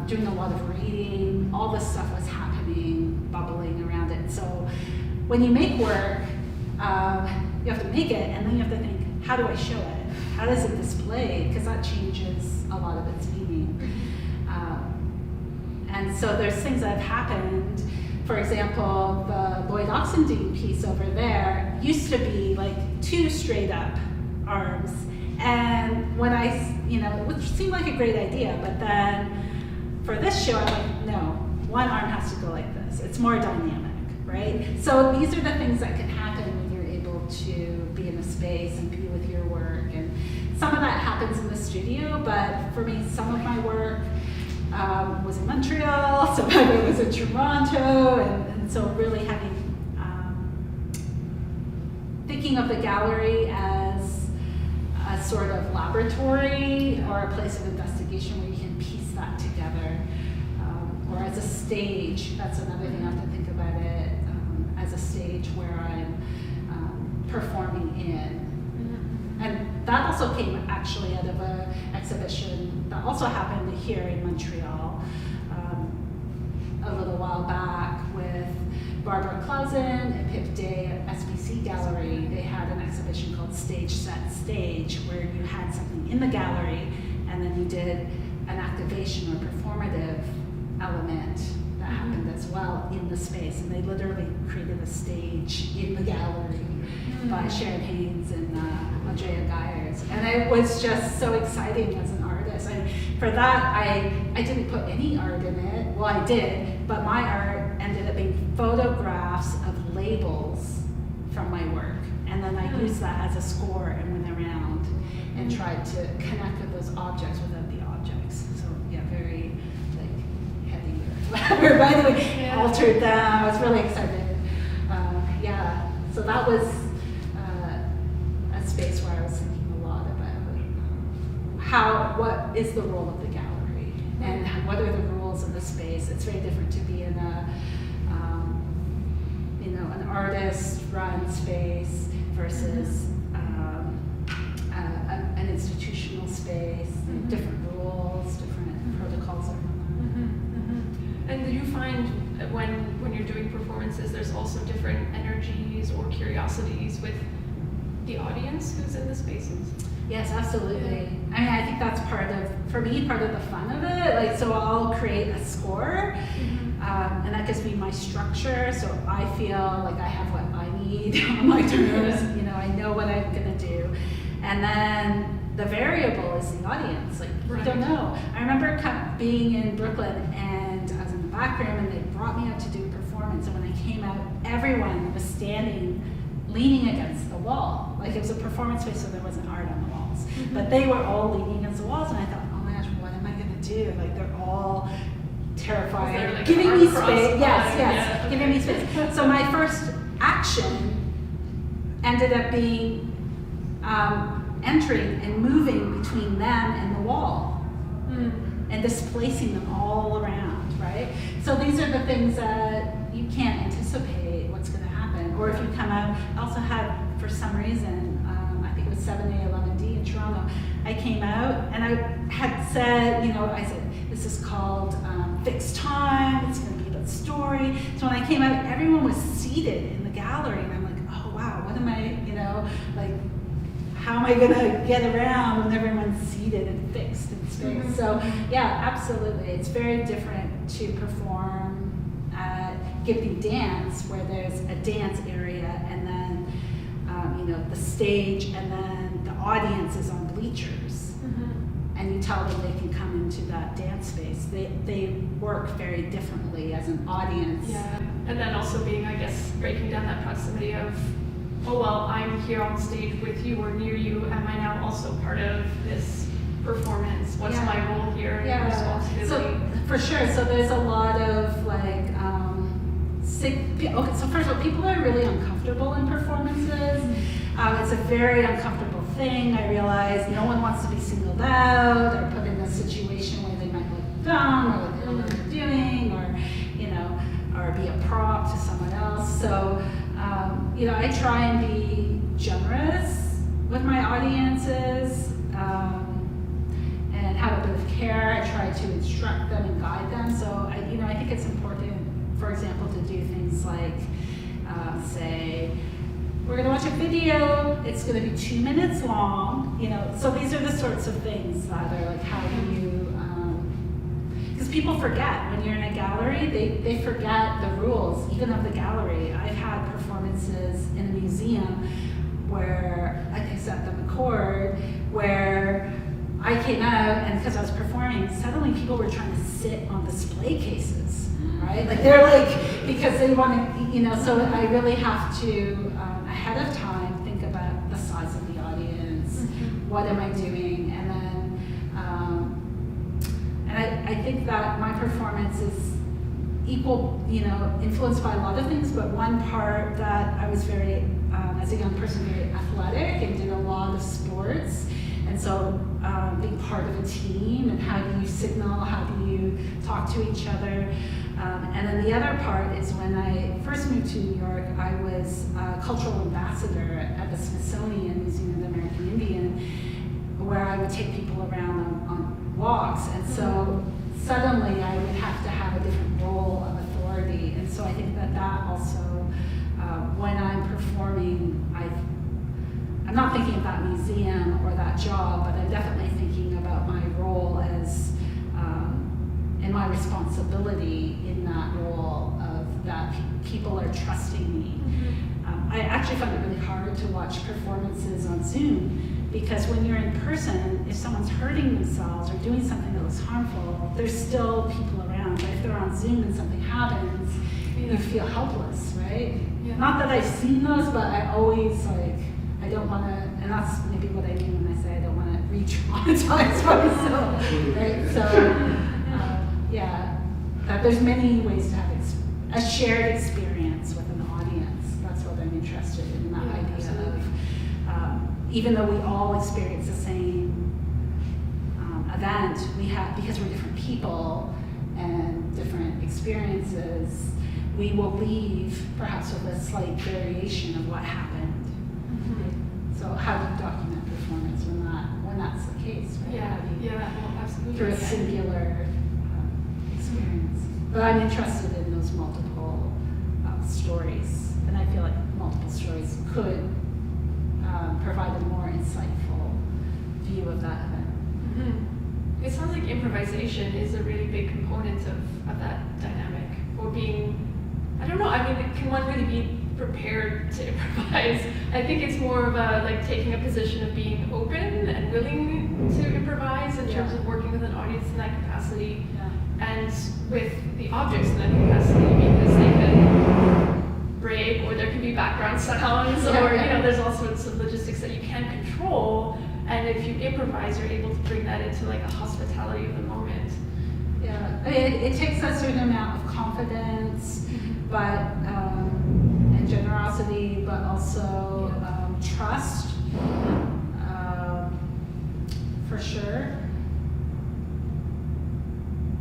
doing a lot of reading, all this stuff was happening, bubbling around it. So when you make work, you have to make it, and then you have to think, how do I show it? How does it display? Because that changes a lot of its meaning. And so there's things that have happened. For example, the Lloyd Oxendine piece over there used to be like 2 straight up arms. And when which seemed like a great idea, but then for this show, I'm like, no, one arm has to go like this. It's more dynamic, right? So these are the things that can happen when you're able to be in a space and be with your work. And some of that happens in the studio, but for me, some of my work was in Montreal, some of it was in Toronto, and so really having, thinking of the gallery as a sort of laboratory or a place of investigation where you can piece that together, or as a stage. That's another thing I have to think about it, as a stage where I'm performing in. And that also came actually out of an exhibition that also happened here in Montreal a little while back with Barbara Clausen and Pip Day at SBC Gallery. They had an exhibition called Stage Set Stage, where you had something in the gallery and then you did an activation or performative element that happened as well in the space. And they literally created a stage in the gallery by Sharon Haynes and Andrea Geyers. And it was just so exciting as an artist. For that, I didn't put any art in it. Well, I did, but my art ended up being photographs of labels from my work. And then I used that as a score and went around and tried to connect with those objects without the objects. So yeah, very heavy. By the way, altered them. I was really excited. So that was a space where I was thinking a lot about what is the role of the gallery and what are the rules of the space. It's very different to be in an artist-run space versus an institutional space. Different rules, different protocols around that. And do you find when you're doing performances, there's also different energies or curiosities with the audience who's in the spaces? Yes, absolutely. I mean, I think that's part of the fun of it. So I'll create a score, and that gives me my structure, so I feel like I have what I need on my terms. I know what I'm gonna do, and then the variable is the audience. We don't know. I remember being in Brooklyn, and I was in the back room, and they brought me out to do a performance, and when I came out, everyone was standing leaning against the wall. It was a performance space, so there wasn't art on the walls. But they were all leaning against the walls, and I thought, oh my gosh, what am I gonna do? They're all terrified. Giving me space. Yes, giving me space. So my first action ended up being entering and moving between them and the wall and displacing them all around, right? So these are the things that you can't anticipate what's going to happen. Or if you come out, I also had, for some reason, I think it was 7A11D in Toronto, I came out and I had said, I said, this is called Fixed Time, it's going to be about story. So when I came out, everyone was seated in the gallery, and I'm like, oh wow, what am I, like, how am I gonna get around when everyone's seated and fixed in space? So yeah, absolutely. It's very different to perform at Gifting Dance, where there's a dance area and then the stage, and then the audience is on bleachers. And you tell them they can come into that dance space. They work very differently as an audience. Yeah, and then also being, I guess, breaking down that proximity of, oh well, I'm here on stage with you or near you. Am I now also part of this performance? What's my role here and responsibility? So for sure. So there's a lot of like, so first of all, people are really uncomfortable in performances. It's a very uncomfortable thing. I realize no one wants to be singled out or put in a situation where they might look dumb or look what they're doing, or be a prop to someone else. So, I try and be generous with my audiences and have a bit of care. I try to instruct them and guide them. So, I think it's important, for example, to do things like say, we're going to watch a video, it's going to be 2 minutes long, so these are the sorts of things that are like, how do you, because people forget when you're in a gallery, they forget the rules, even of the gallery. I've had performances in a museum where, like I said, the McCord, where I came out, and because I was performing, suddenly people were trying to sit on display cases, right? Like they're like, because they want to, so I really have to, ahead of time, think about the size of the audience, what am I doing, and then, and I think that my performance is influenced by a lot of things, but one part that I was very, as a young person, very athletic and did a lot of sports, and so being part of a team, and how do you signal, how do you talk to each other. And then the other part is when I first moved to New York, I was a cultural ambassador at the Smithsonian Museum of the American Indian, where I would take people around on walks. And so suddenly I would have to have a different role of authority. And so I think that also, when I'm performing, I'm not thinking of that museum or that job, but I'm definitely thinking about my role as and my responsibility in that role of that people are trusting me. I actually find it really hard to watch performances on Zoom, because when you're in person, if someone's hurting themselves or doing something that was harmful, there's still people around. But if they're on Zoom and something happens, you feel helpless, right? Yeah. Not that I've seen those, but I always I don't want to, and that's maybe what I mean when I say I don't want to re-traumatize myself, right? So, that there's many ways to have a shared experience with an audience. That's what I'm interested in, that idea absolutely. of, even though we all experience the same event, because we're different people and different experiences, we will leave perhaps with a slight variation of what happened. So how do you document performance when that's the case, right? Absolutely. Through a singular experience. But I'm interested in those multiple stories, and I feel like multiple stories could provide a more insightful view of that event. It sounds like improvisation is a really big component of that dynamic, or being, I don't know, can one really be prepared to improvise? I think it's more of taking a position of being open and willing to improvise in terms of working with an audience in that capacity, and with the objects in that capacity, because they can break, or there can be background sounds, or there's all sorts of logistics that you can't control. And if you improvise, you're able to bring that into a hospitality of the moment. Yeah, it takes a certain amount of confidence, but and generosity, but also trust, for sure.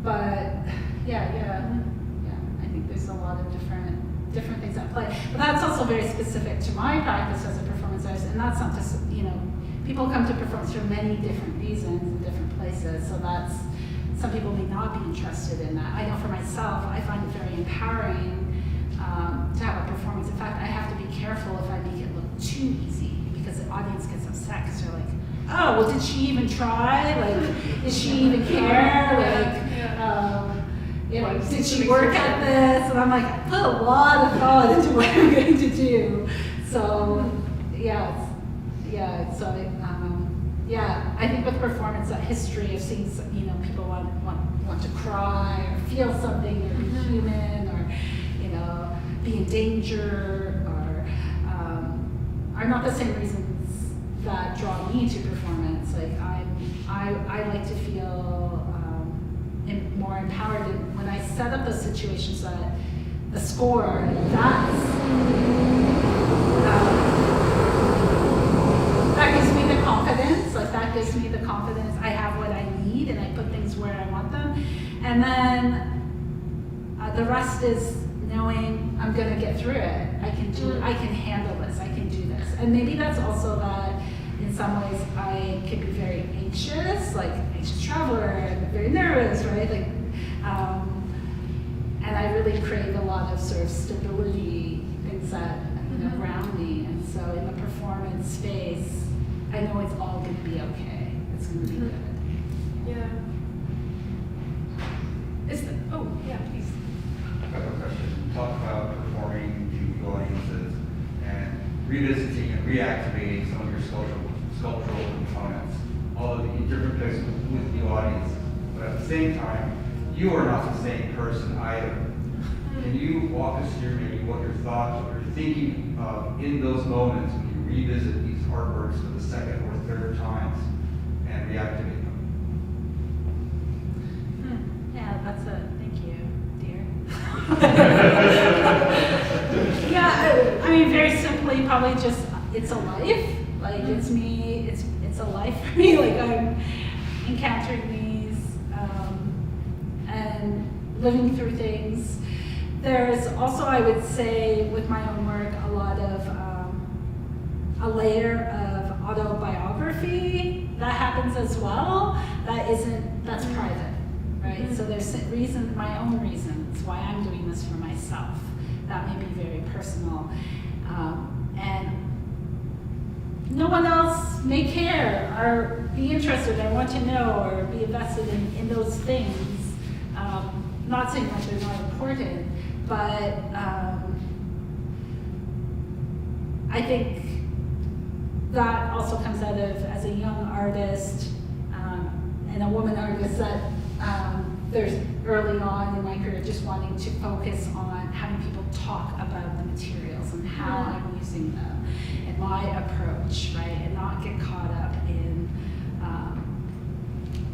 But I think there's a lot of different things at play. But that's also very specific to my practice as a performance artist, and that's not just people come to performance for many different reasons in different places. So that's some people may not be interested in that. I know for myself, I find it very empowering to have a performance. In fact, I have to be careful if I make it look too easy, because the audience gets upset because they're like, oh, well, did she even try? Like, did she even care? Like, you know, did she work at this? And I'm like, I put a lot of thought into what I'm going to do. So, I think with performance, that history of seeing, you know, people want to cry or feel something or be human or, you know, be in danger or are not the same reasons that draw me to performance. Like I like to feel more empowered. And when I set up those situations, that the score, that gives me the confidence. Like that gives me the confidence. I have what I need, and I put things where I want them. And then the rest is knowing I'm going to get through it. I can do it. I can handle this. I can do this. And maybe that's also that in some ways I can be very anxious, like anxious traveler, and very nervous, right? Like, and I really crave a lot of sort of stability, things that ground me. And so in the performance space, I know it's all going to be okay. It's going to be good. Yeah. Please. I have a question. You talk about performing to audiences and revisiting and reactivating some of your sculptural components, all of the interplay with the audience. But at the same time, you are not the same person either. Can you walk us through maybe what your thoughts, what you're thinking of in those moments when you revisit these artworks for the second or third times and reactivate them? Yeah, that's thank you, dear. I mean, very simply, probably just, it's a life. Like, it's me, it's a life for me. Like, I'm encountering these and living through things. There's also, I would say, with my own work, a lot of a layer of autobiography that happens as well. That's private, right? So there's my own reasons why I'm doing this for myself. That may be very personal, and no one else may care or be interested or want to know or be invested in those things. Not saying that they're not important, but I think that also comes out of, as a young artist and a woman artist, that there's early on in my career just wanting to focus on having people talk about the materials and how I'm using them and my approach, right? And not get caught up in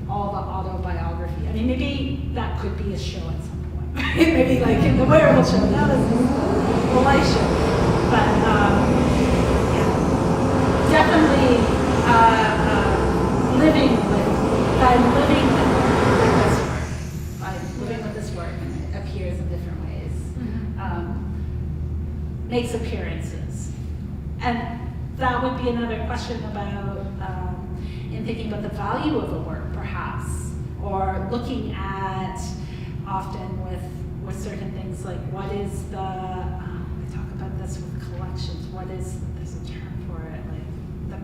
all the autobiography. I mean, maybe that could be a show at some point, right? Maybe like in the wearable show. Now this is the life show. But definitely living with this work, and it appears in different ways, makes appearances. And that would be another question about, in thinking about the value of a work, perhaps, or looking at, often with certain things like, what is the, I talk about this with collections, there's a term for it, like the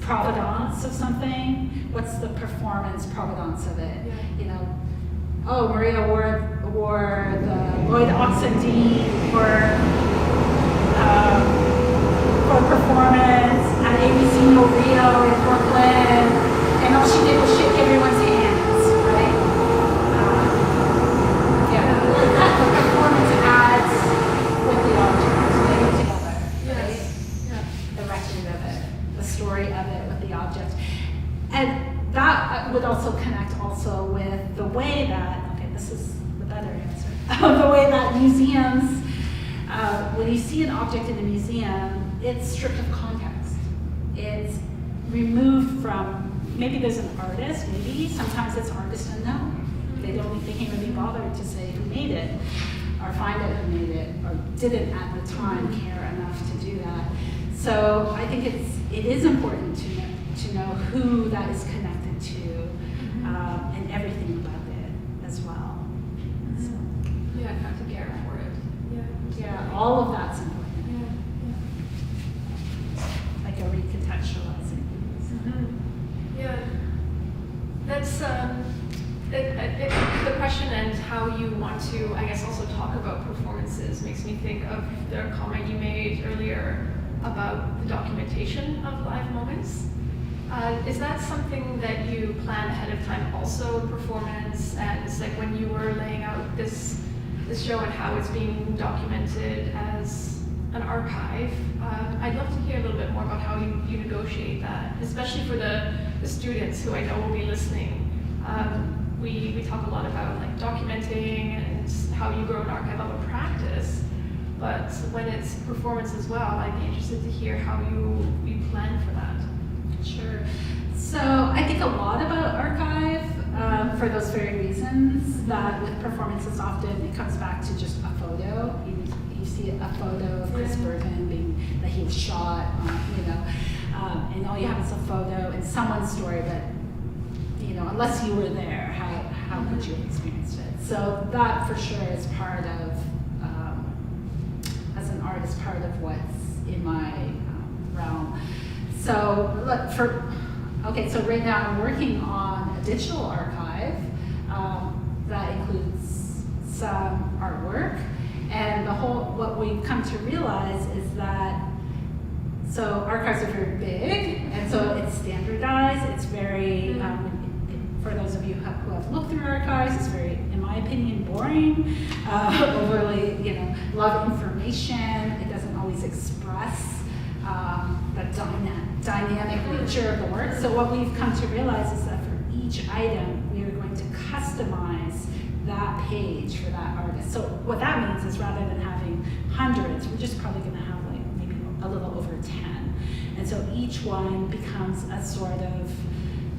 provenance of something. What's the performance provenance of it? Yeah. You know, oh, Maria wore the Lloyd Oxendine for performance at ABC Rio in Brooklyn, and all she did was shake everyone's hands, right? The performance adds with the object, they go together, right? Yeah. The record of it, the story of it with the object. And that would also connect also with the way that, okay, this is the better answer, the way that museums, when you see an object in a museum, it's stripped of context. It's removed from, maybe there's an artist, maybe sometimes it's artist unknown. They can't really bother to say who made it, or find out who made it, or didn't at the time care enough to do that. So I think it is important to know who that is connected to. and everything about it as well. So, Yeah, I have to care for it. yeah, all of that's important. Yeah. Like a recontextualizing. Yeah. That's the question and how you want to, I guess, also talk about performances makes me think of the comment you made earlier about the documentation of live moments. Is that something that you plan ahead of time also in performance? And it's like when you were laying out this show and how it's being documented as an archive, I'd love to hear a little bit more about how you negotiate that, especially for the students who I know will be listening. We talk a lot about like documenting and how you grow an archive of a practice, but when it's performance as well, I'd be interested to hear how you plan for that. Sure. So I think a lot about archive for those very reasons, that with performances often it comes back to just a photo. You see a photo of Chris Bergen that he was shot, and all you have is a photo and someone's story, but unless you were there, how could you have experienced it? So that for sure is part of, as an artist, part of what's in my realm. So so right now I'm working on a digital archive that includes some artwork, and what we've come to realize is that archives are very big, and so it's standardized. It's very for those of you who have looked through archives, it's very, in my opinion, boring, overly, a lot of information. It doesn't always express the dynamic nature of the work. So what we've come to realize is that for each item, we are going to customize that page for that artist. So what that means is rather than having hundreds, we're just probably going to have like maybe a little over 10. And so each one becomes a sort of,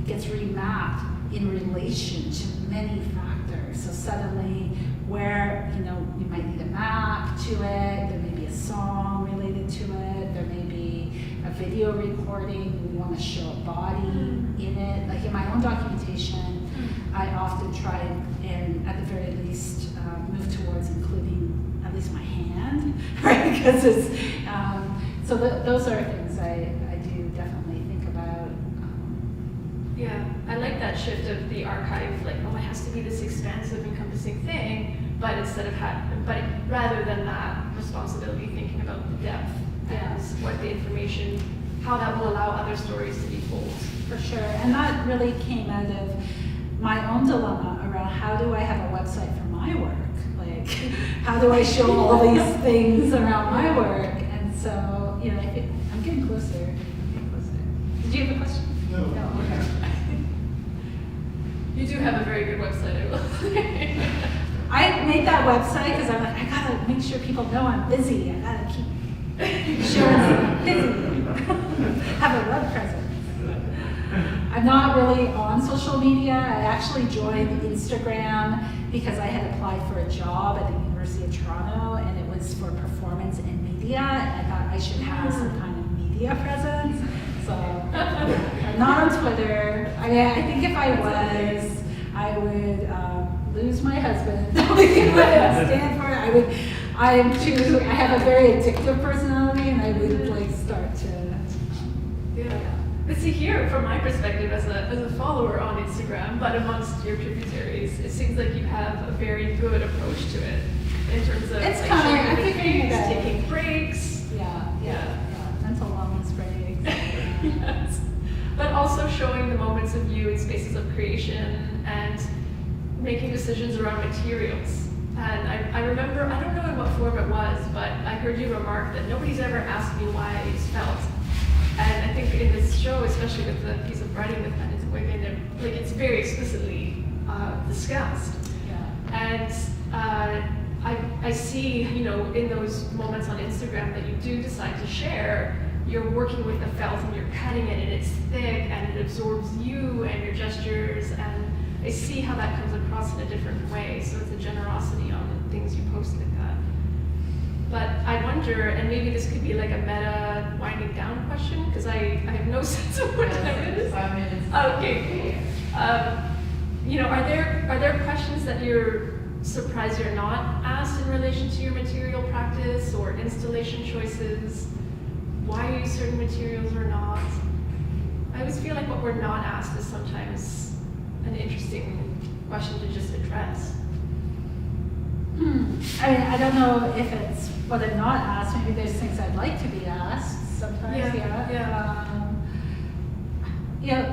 gets remapped in relation to many factors. So suddenly where, you might need a map to it, there may be a song related to it, there may be a video recording, we want to show a body in it. Like in my own documentation, I often try and at the very least move towards including at least my hand, right? Because it's, so those are things I do definitely think about. Yeah, I like that shift of the archive, like, it has to be this expansive, encompassing thing, but rather than that responsibility, thinking about the depth and what the information, how that will allow other stories to be told. For sure, and that really came out of my own dilemma around how do I have a website for my work? Like, how do I show all these things around my work? And so, I'm getting closer. Did you have a question? No. Okay. You do have a very good website, I will say. I made that website because I'm like, I gotta make sure people know I'm busy. I gotta keep showing I'm busy. Have a web presence. I'm not really on social media. I actually joined Instagram because I had applied for a job at the University of Toronto, and it was for performance and media, and I thought I should have some kind of media presence. So I'm not on Twitter. I mean, I think if I was, I would lose my husband. I would stand for it. I have a very addictive personality, and I would start to. Yeah. But see here, from my perspective as a follower on Instagram, but amongst your tributaries, it seems like you have a very good approach to it in terms of It's like coming. sharing I'm with figuring it things, out. taking breaks. Yeah. Mental wellness breaks. Yes. But also showing the moments of you in spaces of creation and making decisions around materials. And I remember, I don't know in what form it was, but I heard you remark that nobody's ever asked me why I use felt. And I think in this show, especially with the piece of writing with Manidoowegin, it's very explicitly discussed. Yeah. And I see, in those moments on Instagram that you do decide to share, you're working with the felt and you're cutting it and it's thick and it absorbs you and your gestures, and I see how that comes across in a different way. So it's a generosity on the things you post like that. But I wonder, and maybe this could be like a meta winding down question, because I have no sense of what time it is. 5 minutes. Okay. Are there questions that you're surprised you're not asked in relation to your material practice or installation choices? Why you use certain materials or not? I always feel like what we're not asked is sometimes an interesting question to just address. I mean, I don't know if it's what I'm not asked. Maybe there's things I'd like to be asked sometimes.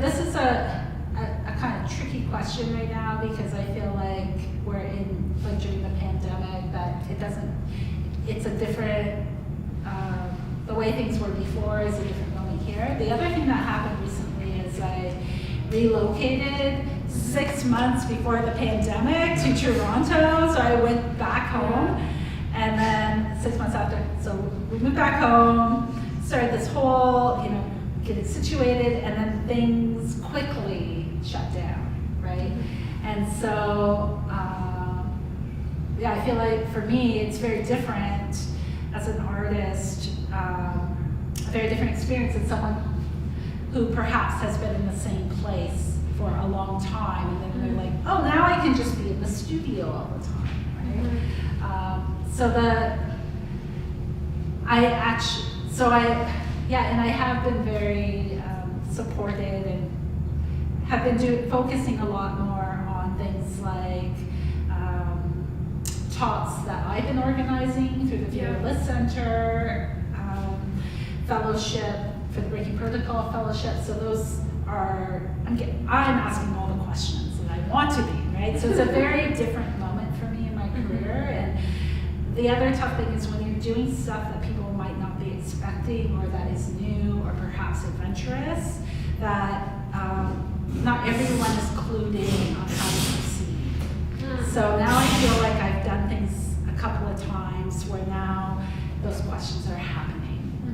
This is a kind of tricky question right now because I feel like we're in, like during the pandemic, that it's a different, the way things were before is a different moment here. The other thing that happened recently is I relocated 6 months before the pandemic to Toronto, so I went back home, and then 6 months after, so we moved back home, started this whole, getting situated, and then things quickly shut down, right? And so, I feel like for me, it's very different as an artist, a very different experience than someone who perhaps has been in the same place for a long time, and then they're like, oh, now I can just be in the studio all the time, right? And I have been very supported and have been focusing a lot more on things like talks that I've been organizing through the Theater List Center, fellowship for the Breaking Protocol Fellowship. So those are, I'm asking all the questions that I want to be, right? So it's a very different moment for me in my career. And the other tough thing is when you're doing stuff that people might not be expecting or that is new or perhaps adventurous, that not everyone is clued in on how to proceed. So now I feel like I've done things a couple of times where now those questions are happening.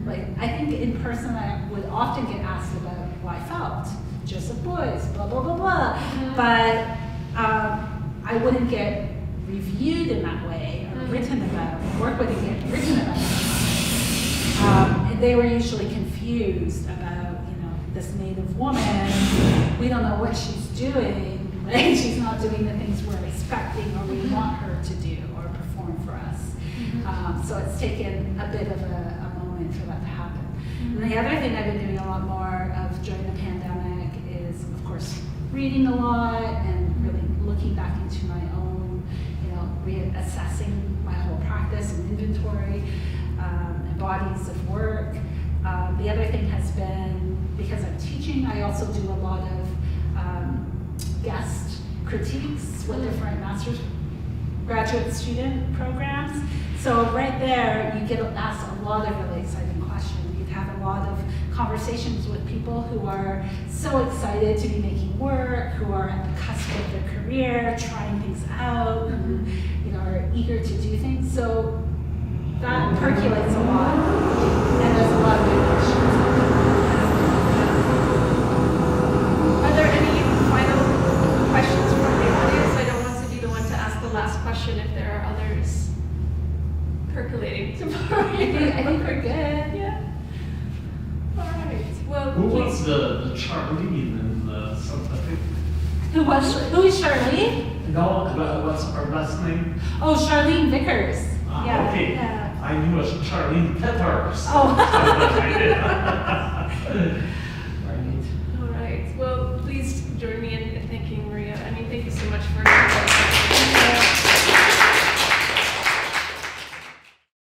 Like, I think in person I would often get asked about why I felt, Joseph Boys, blah, blah, blah, blah. But I wouldn't get reviewed in that way or written about, work wouldn't get written about. And they were usually confused about, this Native woman, we don't know what she's doing, right? She's not doing the things we're expecting or we want her to do or perform for us. So it's taken a bit of a moment for that to happen. And the other thing I've been doing a lot more of during the pandemic is, of course, reading a lot and really looking back into my own, reassessing my whole practice and inventory and bodies of work. The other thing has been, because I'm teaching, I also do a lot of guest critiques with different master's graduate student programs. So right there, you get asked a lot of really exciting questions. You have a lot of conversations with people who are so excited to be making work, who are at the cusp of their career, trying things out, who are eager to do things. So that percolates a lot, and there's a lot of good questions. Are there any final questions from the audience? I don't want to be the one to ask the last question if there are others percolating tomorrow. I think we're good. Yeah. All right. Well, Who was the Charlene in Santa Fe? Who is Charlene? No, what's her last name? Oh, Charlene Vickers. Yeah. Okay. Yeah. I knew it was Charlene Peppers. Oh.